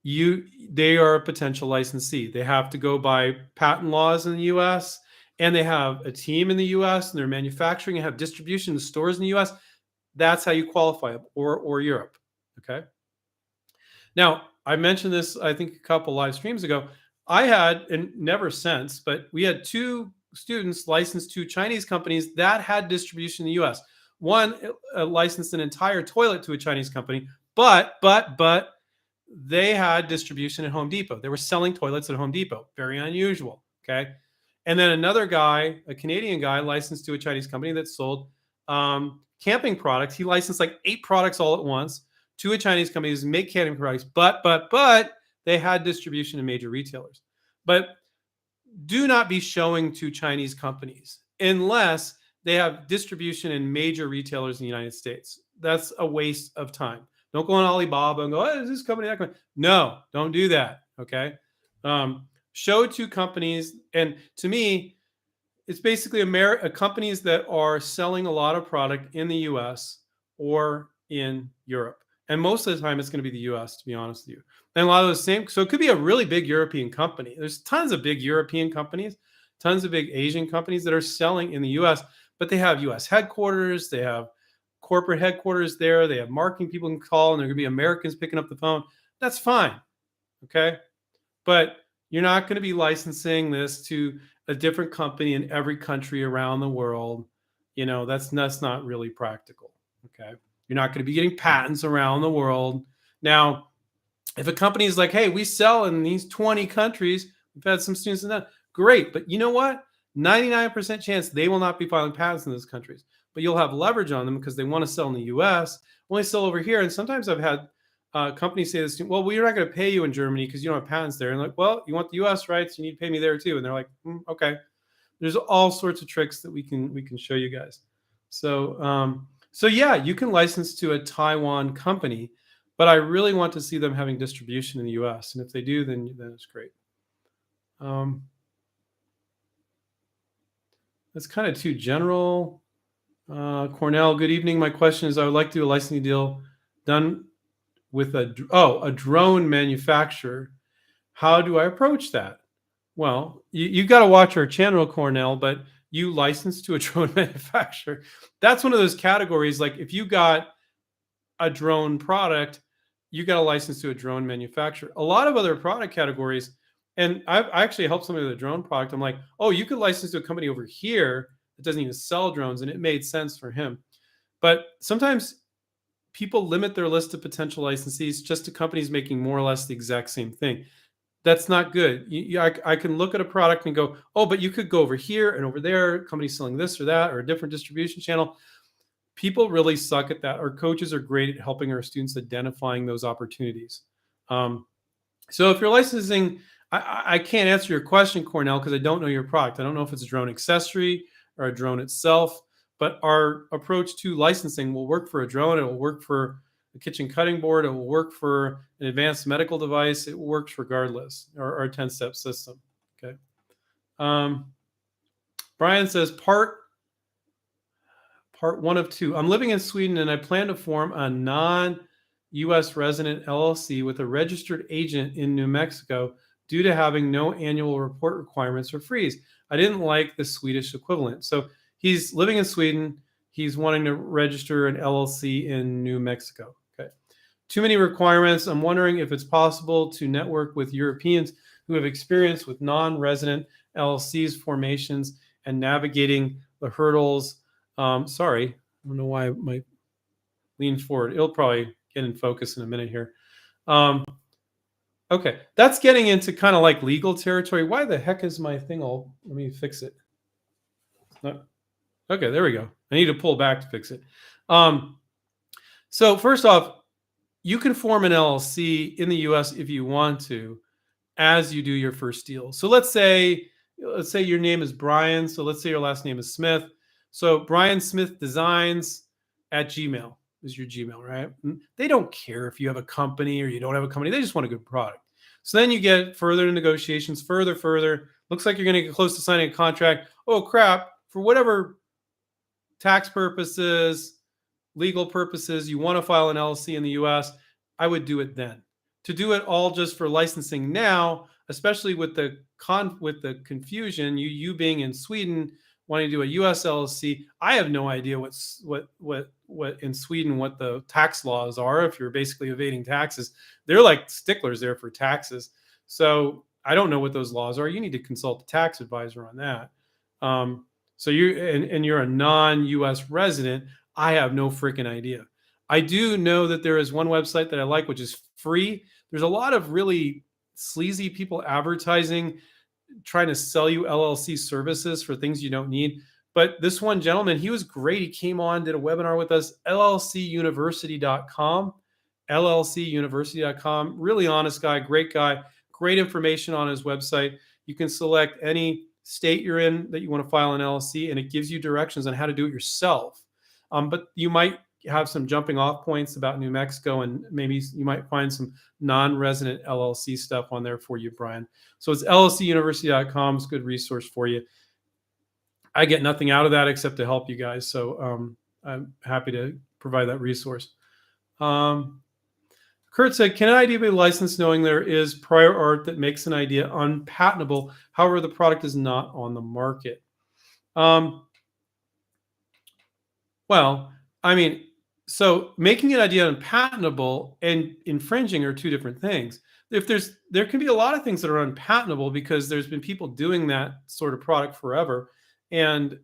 they are a potential licensee. They have to go by patent laws in the U.S. and they have a team in the U.S. and they're manufacturing and have distribution in stores in the U.S. That's how you qualify, or Europe. Okay. Now I mentioned this, I think, a couple live streams ago. I had, and never since, but we had 2 students licensed to Chinese companies that had distribution in the U.S. One licensed an entire toilet to a Chinese company, but they had distribution at Home Depot. They were selling toilets at Home Depot. Very unusual. Okay. And then another guy, a Canadian guy, licensed to a Chinese company that sold camping products. He licensed like 8 products all at once to a Chinese company that make camping products, but they had distribution in major retailers. But do not be showing to Chinese companies unless they have distribution in major retailers in the United States. That's a waste of time. Don't go on Alibaba and go, "Oh, is this company, that company?" No, don't do that. Okay. Show to companies. And to me, it's basically companies that are selling a lot of product in the US or in Europe. And most of the time, it's going to be the US, to be honest with you. And a lot of those same, so it could be a really big European company. There's tons of big European companies, tons of big Asian companies that are selling in the US, but they have US headquarters, they have corporate headquarters there, they have marketing people can call, and there are going to be Americans picking up the phone. That's fine. Okay. But you're not going to be licensing this to a different company in every country around the world. That's not really practical. Okay. You're not going to be getting patents around the world. Now, if a company is like, "Hey, we sell in these 20 countries," we've had some students in that, great. But you know what? 99% chance they will not be filing patents in those countries. But you'll have leverage on them because they want to sell in the US, only sell over here. And sometimes I've had companies say this, "Well, we're not going to pay you in Germany because you don't have patents there." And like, "Well, you want the US rights, you need to pay me there too." And they're like, "Okay." There's all sorts of tricks that we can show you guys. So yeah, you can license to a Taiwan company, but I really want to see them having distribution in the US. And if they do, then it's great. That's kind of too general. Cornell, good evening. My question is, I would like to do a licensing deal done with a drone manufacturer. How do I approach that? Well, you got to watch our channel, Cornell, but you license to a drone manufacturer. That's one of those categories. Like if you got a drone product, you got a license to a drone manufacturer. A lot of other product categories, and I actually helped somebody with a drone product. I'm like, "Oh, you could license to a company over here that doesn't even sell drones," and it made sense for him. But sometimes people limit their list of potential licensees just to companies making more or less the exact same thing. That's not good. I can look at a product and go, "Oh, but you could go over here and over there, companies selling this or that, or a different distribution channel." People really suck at that. Our coaches are great at helping our students identifying those opportunities. So if you're licensing, I can't answer your question, Cornell, because I don't know your product. I don't know if it's a drone accessory or a drone itself, but our approach to licensing will work for a drone. It will work for a kitchen cutting board. It will work for an advanced medical device. It works regardless, our 10-step system. Okay. Brian says part one of two. I'm living in Sweden and I plan to form a non-US resident LLC with a registered agent in New Mexico due to having no annual report requirements or fees. I didn't like the Swedish equivalent. So he's living in Sweden. He's wanting to register an LLC in New Mexico. Okay. Too many requirements. I'm wondering if it's possible to network with Europeans who have experience with non-resident LLCs formations and navigating the hurdles. Sorry, I don't know why I might lean forward. It'll probably get in focus in a minute here. Okay, that's getting into kind of like legal territory. Why the heck is my thing all? Let me fix it. No. Okay, there we go. I need to pull back to fix it. So first off, you can form an LLC in the US if you want to, as you do your first deal. So let's say your name is Brian. So let's say your last name is Smith. So Brian Smith Designs at Gmail is your Gmail, right? They don't care if you have a company or you don't have a company. They just want a good product. So then you get further to negotiations, further. Looks like you're going to get close to signing a contract. Oh, crap. For whatever tax purposes, legal purposes, you want to file an LLC in the US, I would do it then. To do it all just for licensing now, especially with the confusion, you being in Sweden, wanting to do a US LLC, I have no idea what in Sweden what the tax laws are. If you're basically evading taxes, they're like sticklers there for taxes. So I don't know what those laws are. You need to consult the tax advisor on that. So you're a non-US resident. I have no freaking idea. I do know that there is one website that I like, which is free. There's a lot of really sleazy people advertising, trying to sell you LLC services for things you don't need. But this one gentleman, he was great. He came on, did a webinar with us, llcuniversity.com, llcuniversity.com. Really honest guy, great information on his website. You can select any state you're in that you want to file an LLC, and it gives you directions on how to do it yourself. But you might have some jumping off points about New Mexico, and maybe you might find some non-resident LLC stuff on there for you, Brian. So it's llcuniversity.com. It's a good resource for you. I get nothing out of that except to help you guys. So I'm happy to provide that resource. Kurt said, can an idea be licensed knowing there is prior art that makes an idea unpatentable? However, the product is not on the market. Well, I mean, so making an idea unpatentable and infringing are two different things. There can be a lot of things that are unpatentable because there's been people doing that sort of product forever. And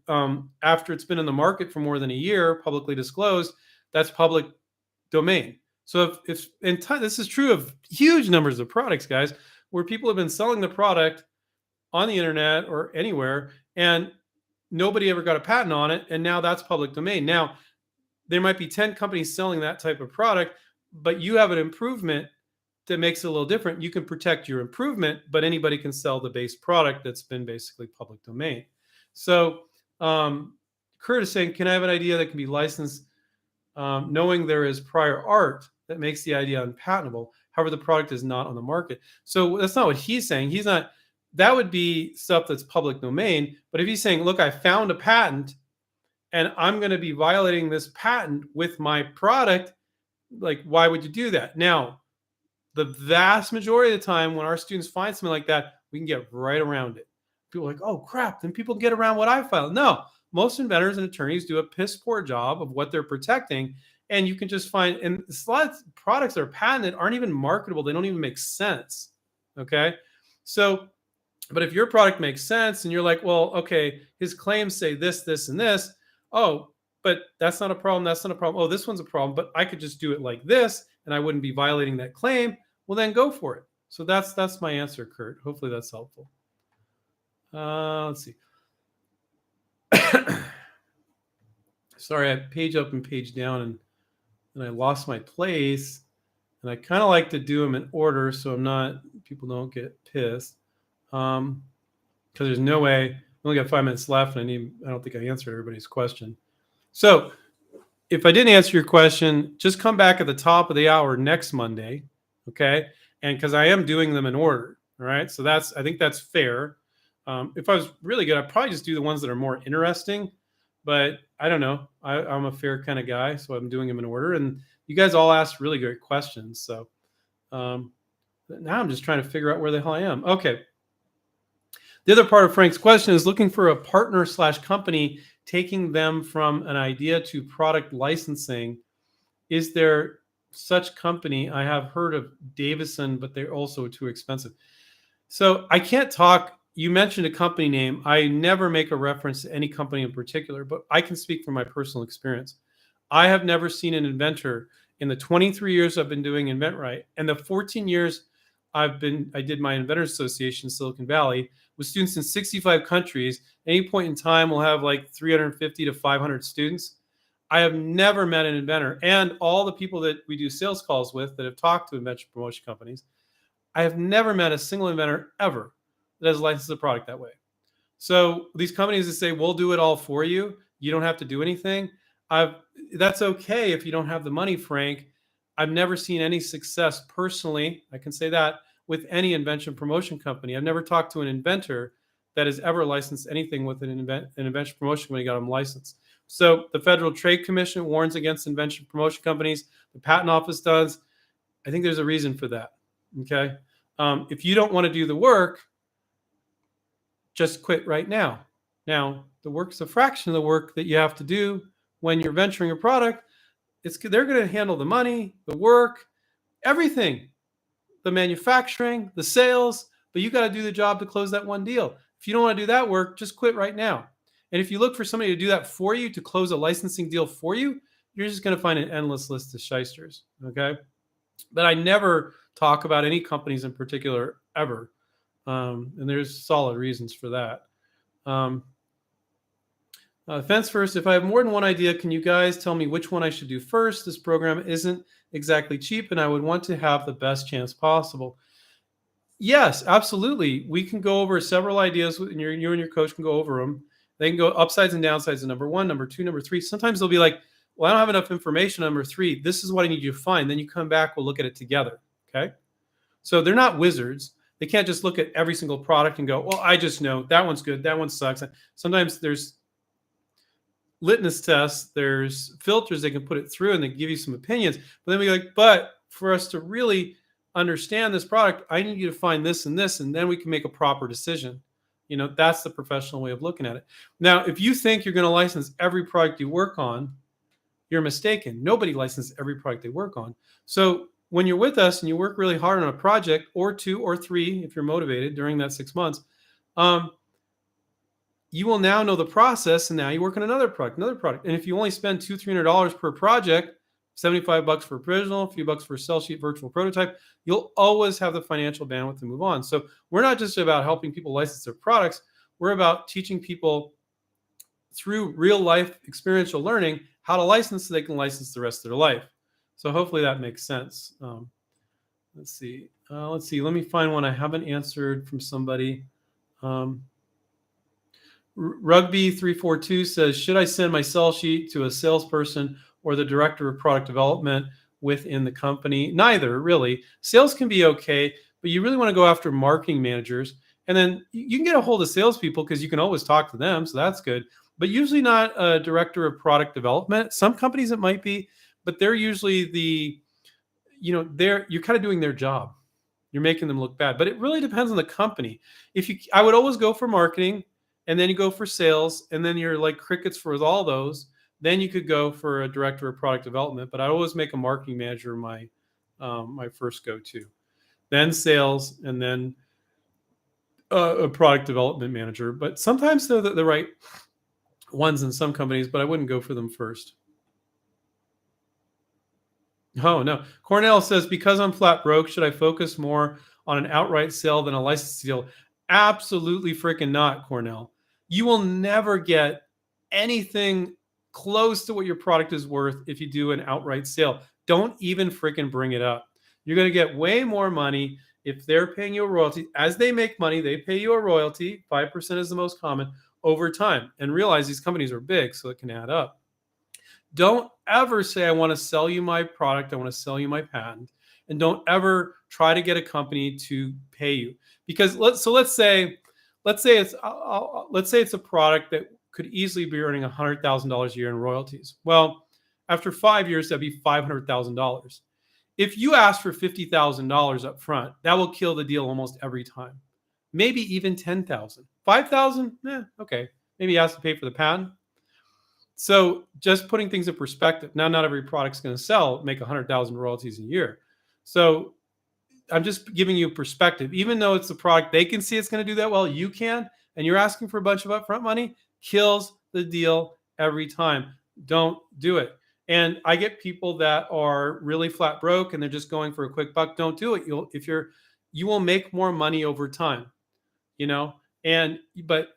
after it's been in the market for more than a year, publicly disclosed, that's public domain. So this is true of huge numbers of products, guys, where people have been selling the product on the internet or anywhere, and nobody ever got a patent on it, and now that's public domain. Now, there might be 10 companies selling that type of product, but you have an improvement that makes it a little different. You can protect your improvement, but anybody can sell the base product that's been basically public domain. So Kurt is saying, can I have an idea that can be licensed knowing there is prior art that makes the idea unpatentable? However, the product is not on the market. So that's not what he's saying. That would be stuff that's public domain. But if he's saying, look, I found a patent and I'm going to be violating this patent with my product, like, why would you do that? Now, the vast majority of the time when our students find something like that, we can get right around it. People are like, oh, crap, then people get around what I filed. No, most inventors and attorneys do a piss poor job of what they're protecting. And you can just find, and a lot of products that are patented aren't even marketable. They don't even make sense. Okay. So, but if your product makes sense and you're like, well, okay, his claims say this, this, and this. Oh, but that's not a problem. That's not a problem. Oh, this one's a problem, but I could just do it like this and I wouldn't be violating that claim. Well, then go for it. So that's my answer, Kurt. Hopefully that's helpful. Let's see. Sorry, I page up and page down and I lost my place. And I kind of like to do them in order so people don't get pissed. Because there's no way, I only got 5 minutes left and I don't think I answered everybody's question. So if I didn't answer your question, just come back at the top of the hour next Monday. Okay. And because I am doing them in order. All right. So I think that's fair. If I was really good, I'd probably just do the ones that are more interesting. But I don't know. I'm a fair kind of guy, so I'm doing them in order. And you guys all asked really great questions. So um, now I'm just trying to figure out where the hell I am. Okay. The other part of Frank's question is looking for a partner slash company taking them from an idea to product licensing. Is there such company? I have heard of Davison, but they're also too expensive. So I can't talk. You mentioned a company name. I never make a reference to any company in particular, but I can speak from my personal experience. I have never seen an inventor in the 23 years I've been doing InventRight and the 14 years I did my Inventors Association in Silicon Valley with students in 65 countries. At any point in time, we'll have like 350 to 500 students. I have never met an inventor, and all the people that we do sales calls with that have talked to invention promotion companies, I have never met a single inventor ever that has licensed a product that way. So these companies that say, we'll do it all for you, you don't have to do anything. I've That's okay if you don't have the money, Frank. I've never seen any success personally, I can say that, with any invention promotion company. I've never talked to an inventor that has ever licensed anything with an invention promotion when he got them licensed. So the Federal Trade Commission warns against invention promotion companies. The Patent Office does. I think there's a reason for that. Okay. If you don't want to do the work, just quit right now. Now, the work's a fraction of the work that you have to do when you're venturing a product. They're going to handle the money, the work, everything, the manufacturing, the sales, but you got to do the job to close that one deal. If you don't want to do that work, just quit right now. And if you look for somebody to do that for you, to close a licensing deal for you, you're just going to find an endless list of shysters. Okay. But I never talk about any companies in particular ever. And there's solid reasons for that. Fence first, if I have more than one idea, can you guys tell me which one I should do first? This program isn't exactly cheap, and I would want to have the best chance possible. Yes, absolutely. We can go over several ideas, and you and your coach can go over them. They can go upsides and downsides of number one, number two, number three. Sometimes they'll be like, well, I don't have enough information on number three. This is what I need you to find. Then you come back, we'll look at it together. Okay. So they're not wizards. They can't just look at every single product and go, well, I just know that one's good, that one sucks. Sometimes there's litmus tests, there's filters they can put it through, and they give you some opinions. But then we go, but for us to really understand this product, I need you to find this, and then we can make a proper decision. That's the professional way of looking at it. Now, if you think you're going to license every product you work on, you're mistaken. Nobody licenses every product they work on. So when you're with us and you work really hard on a project, or two or three, if you're motivated during that 6 months, you will now know the process, and now you work on another product. And if you only spend $200-$300 per project, $75 for a provisional, a few bucks for a sell sheet, virtual prototype, you'll always have the financial bandwidth to move on. So we're not just about helping people license their products. We're about teaching people through real life experiential learning how to license so they can license the rest of their life. So hopefully that makes sense. Let's see. Let me find one I haven't answered from somebody. Rugby342 says, should I send my sell sheet to a salesperson or the director of product development within the company? Neither, really. Sales can be okay, but you really want to go after marketing managers. And then you can get a hold of salespeople because you can always talk to them. So that's good. But usually not a director of product development. Some companies it might be, but they're usually you're kind of doing their job. You're making them look bad. But it really depends on the company. I would always go for marketing, and then you go for sales, and then you're like crickets for all those. Then you could go for a director of product development, but I always make a marketing manager my first go-to. Then sales, and then a product development manager. But sometimes they're the right ones in some companies, but I wouldn't go for them first. Oh, no. Cornell says, because I'm flat broke, should I focus more on an outright sale than a license deal? Absolutely freaking not, Cornell. You will never get anything close to what your product is worth if you do an outright sale. Don't even freaking bring it up. You're going to get way more money if they're paying you a royalty. As they make money, they pay you a royalty. 5% is the most common over time. And realize these companies are big, so it can add up. Don't ever say, I want to sell you my product. I want to sell you my patent. And don't ever try to get a company to pay you. Because let's say let's say it's a product that could easily be earning $100,000 a year in royalties. Well, after 5 years, that'd be $500,000. If you ask for $50,000 up front, that will kill the deal almost every time. Maybe even 10,000. 5,000, okay. Maybe you have to pay for the patent. So just putting things in perspective. Now, not every product's going to sell, make 100,000 royalties a year. So I'm just giving you perspective. Even though it's a product they can see it's going to do that well, you can, and you're asking for a bunch of upfront money, kills the deal every time. Don't do it. And I get people that are really flat broke and they're just going for a quick buck. Don't do it. You will make more money over time, you know. But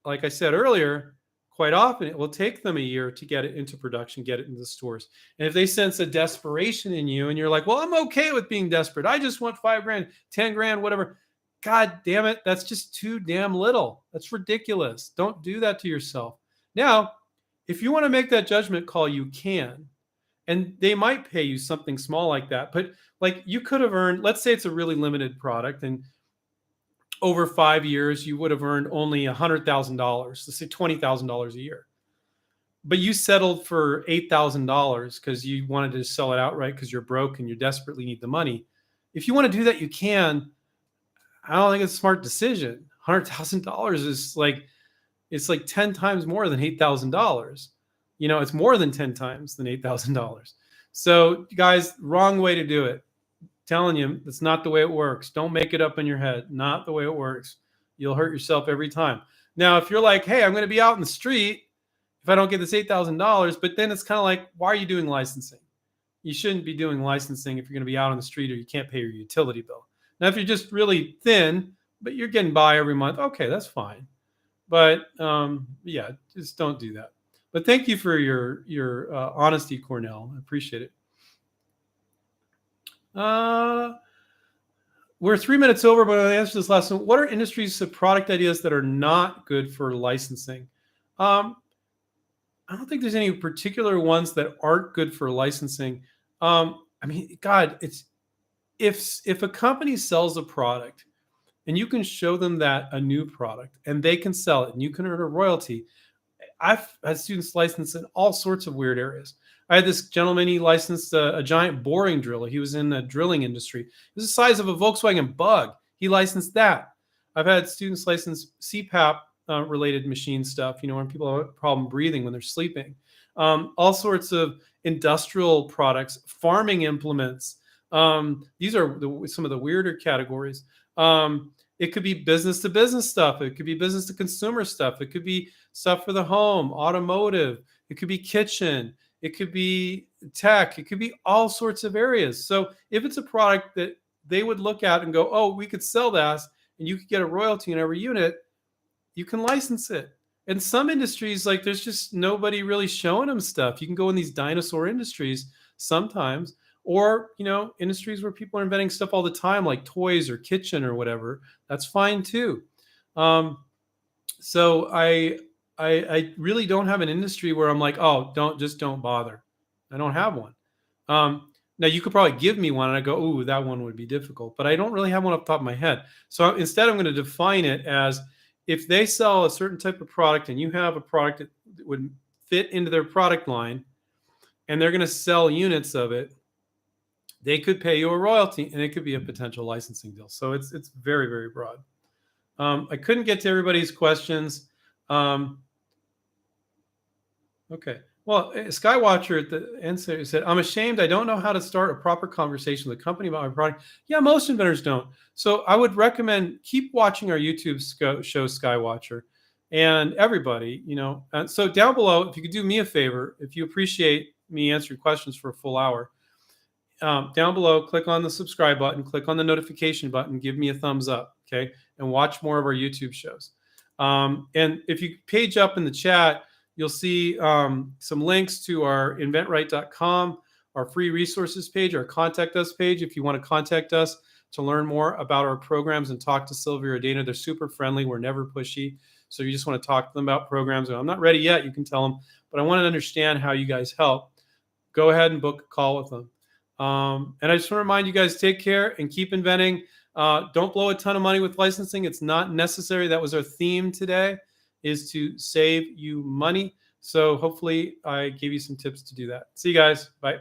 like I said earlier, quite often it will take them a year to get it into production, get it into the stores. And if they sense a desperation in you and you're like, well, I'm okay with being desperate. I just want 5 grand, 10 grand, whatever. God damn it. That's just too damn little. That's ridiculous. Don't do that to yourself. Now, if you want to make that judgment call, you can. And they might pay you something small like that. But like you could have earned, let's say it's a really limited product, and over 5 years, you would have earned only $100,000, let's say $20,000 a year. But you settled for $8,000 because you wanted to sell it outright because you're broke and you desperately need the money. If you want to do that, you can. I don't think it's a smart decision. $100,000 is it's like 10 times more than $8,000. You know, it's more than 10 times than $8,000. So guys, wrong way to do it. Telling you, that's not the way it works. Don't make it up in your head. Not the way it works. You'll hurt yourself every time. Now, if you're like, hey, I'm going to be out in the street if I don't get this $8,000, but then it's kind of like, why are you doing licensing? You shouldn't be doing licensing if you're going to be out on the street or you can't pay your utility bill. Now, if you're just really thin, but you're getting by every month, okay, that's fine. But yeah, just don't do that. But thank you for your honesty, Cornell. I appreciate it. We're 3 minutes over, but I'll answer this last one. What are industries of product ideas that are not good for licensing? I don't think there's any particular ones that aren't good for licensing. I mean, God, it's if a company sells a product and you can show them that a new product and they can sell it and you can earn a royalty. I've had students licensed in all sorts of weird areas. I had this gentleman, he licensed a giant boring driller. He was in the drilling industry. It was the size of a Volkswagen Bug. He licensed that. I've had students license CPAP related machine stuff, you know, when people have a problem breathing when they're sleeping. All sorts of industrial products, farming implements. These are some of the weirder categories. It could be business to business stuff. It could be business to consumer stuff. It could be stuff for the home, automotive. It could be kitchen. It could be tech. It could be all sorts of areas. So if it's a product that they would look at and go, oh, we could sell that and you could get a royalty in every unit, you can license it. In some industries, like there's just nobody really showing them stuff. You can go in these dinosaur industries sometimes, or, you know, industries where people are inventing stuff all the time, like toys or kitchen or whatever. That's fine too. So I really don't have an industry where I'm like, oh, don't bother. I don't have one. Now you could probably give me one and I go, ooh, that one would be difficult, but I don't really have one off the top of my head. So instead I'm going to define it as if they sell a certain type of product and you have a product that would fit into their product line and they're going to sell units of it, they could pay you a royalty and it could be a potential licensing deal. So it's very, very broad. I couldn't get to everybody's questions. Okay. Well, Skywatcher at the end said, I'm ashamed I don't know how to start a proper conversation with a company about my product. Yeah, most inventors don't. So I would recommend keep watching our YouTube show, Skywatcher, and everybody, you know. So down below, if you could do me a favor, if you appreciate me answering questions for a full hour, down below, click on the subscribe button, click on the notification button, give me a thumbs up, okay? And watch more of our YouTube shows. And if you page up in the chat, you'll see some links to our inventright.com, our free resources page, our contact us page. If you want to contact us to learn more about our programs and talk to Sylvia or Dana, they're super friendly. We're never pushy. So you just want to talk to them about programs. I'm not ready yet, you can tell them, but I want to understand how you guys help. Go ahead and book a call with them. And I just want to remind you guys, take care and keep inventing. Don't blow a ton of money with licensing. It's not necessary. That was our theme today, is to save you money. So hopefully I gave you some tips to do that. See you guys. Bye.